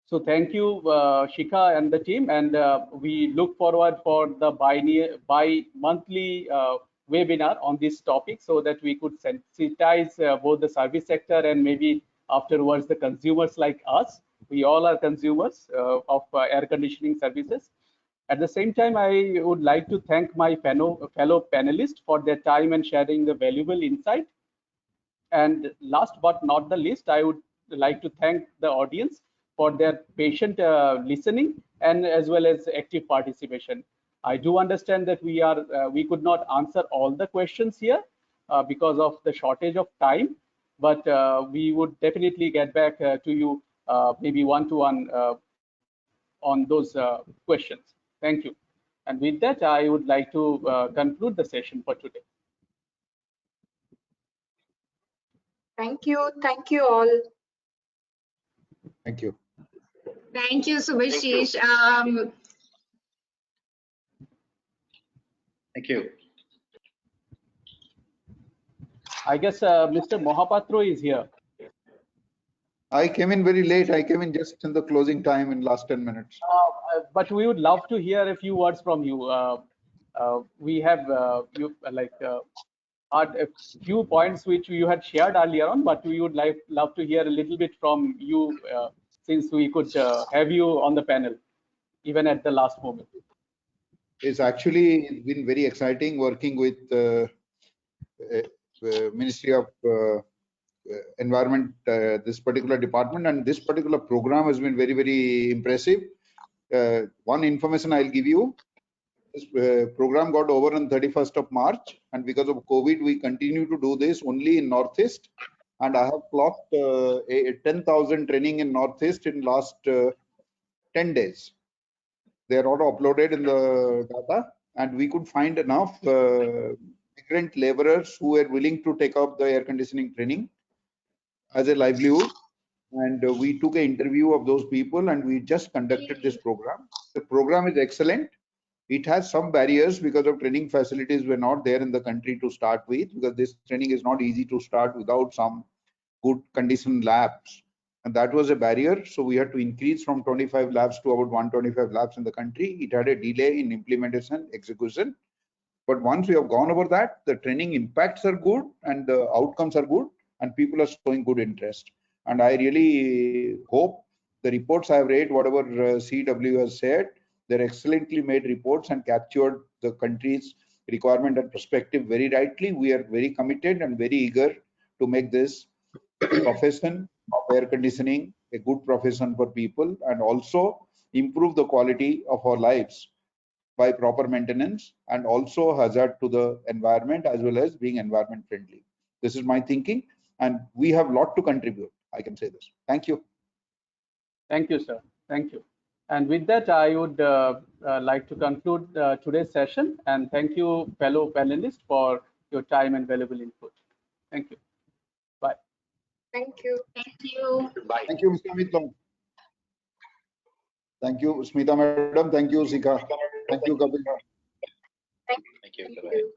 So thank you, Shikha and the team, and we look forward for the bi-monthly webinar on this topic so that we could sensitize both the service sector and maybe afterwards the consumers like us we all are consumers of air conditioning services. At the same time, I would like to thank my fellow panelists for their time and sharing the valuable insight. And last but not the least, I would like to thank the audience for their patient listening and as well as active participation. I do understand that we could not answer all the questions here because of the shortage of time, but we would definitely get back to you maybe one-to-one on those questions. Thank you. And with that, I would like to conclude the session for today. Thank you. Thank you all. Thank you. Thank you, Subhashish. Thank you. I guess Mr. Mohapatro is here. I came in very late. I came in just in the closing time in last 10 minutes. But we would love to hear a few words from you. We have had a few points which you had shared earlier on, but we would love to hear a little bit from you since we could have you on the panel, even at the last moment. It's actually been very exciting working with Ministry of Environment, this particular department, and this particular program has been very, very impressive. One information I'll give you. This program got over on 31st of March, and because of COVID, we continue to do this only in Northeast. And I have clocked 10,000 training in Northeast in last 10 days. They are all uploaded in the data, and we could find enough migrant laborers who were willing to take up the air conditioning training as a livelihood. And we took an interview of those people, and we just conducted this program. The program is excellent. It has some barriers because of training facilities were not there in the country to start with, because this training is not easy to start without some good conditioned labs. And that was a barrier. So we had to increase from 25 labs to about 125 labs in the country. It had a delay in implementation, execution. But once we have gone over that, the training impacts are good and the outcomes are good, and people are showing good interest. And I really hope the reports I have read, whatever CEEW has said, they're excellently made reports and captured the country's requirement and perspective very rightly. We are very committed and very eager to make this profession of air conditioning a good profession for people, and also improve the quality of our lives by proper maintenance, and also hazard to the environment as well as being environment friendly. This is my thinking, and we have a lot to contribute. I can say this. Thank you. Thank you, sir. Thank you. And with that, I would like to conclude today's session. And thank you, fellow panelists, for your time and valuable input. Thank you. Bye. Thank you. Thank you. Bye. Thank you, Mr. Amit. Thank you, Smita Madam. Thank you, Sika. Thank you, Kapil. Thank you.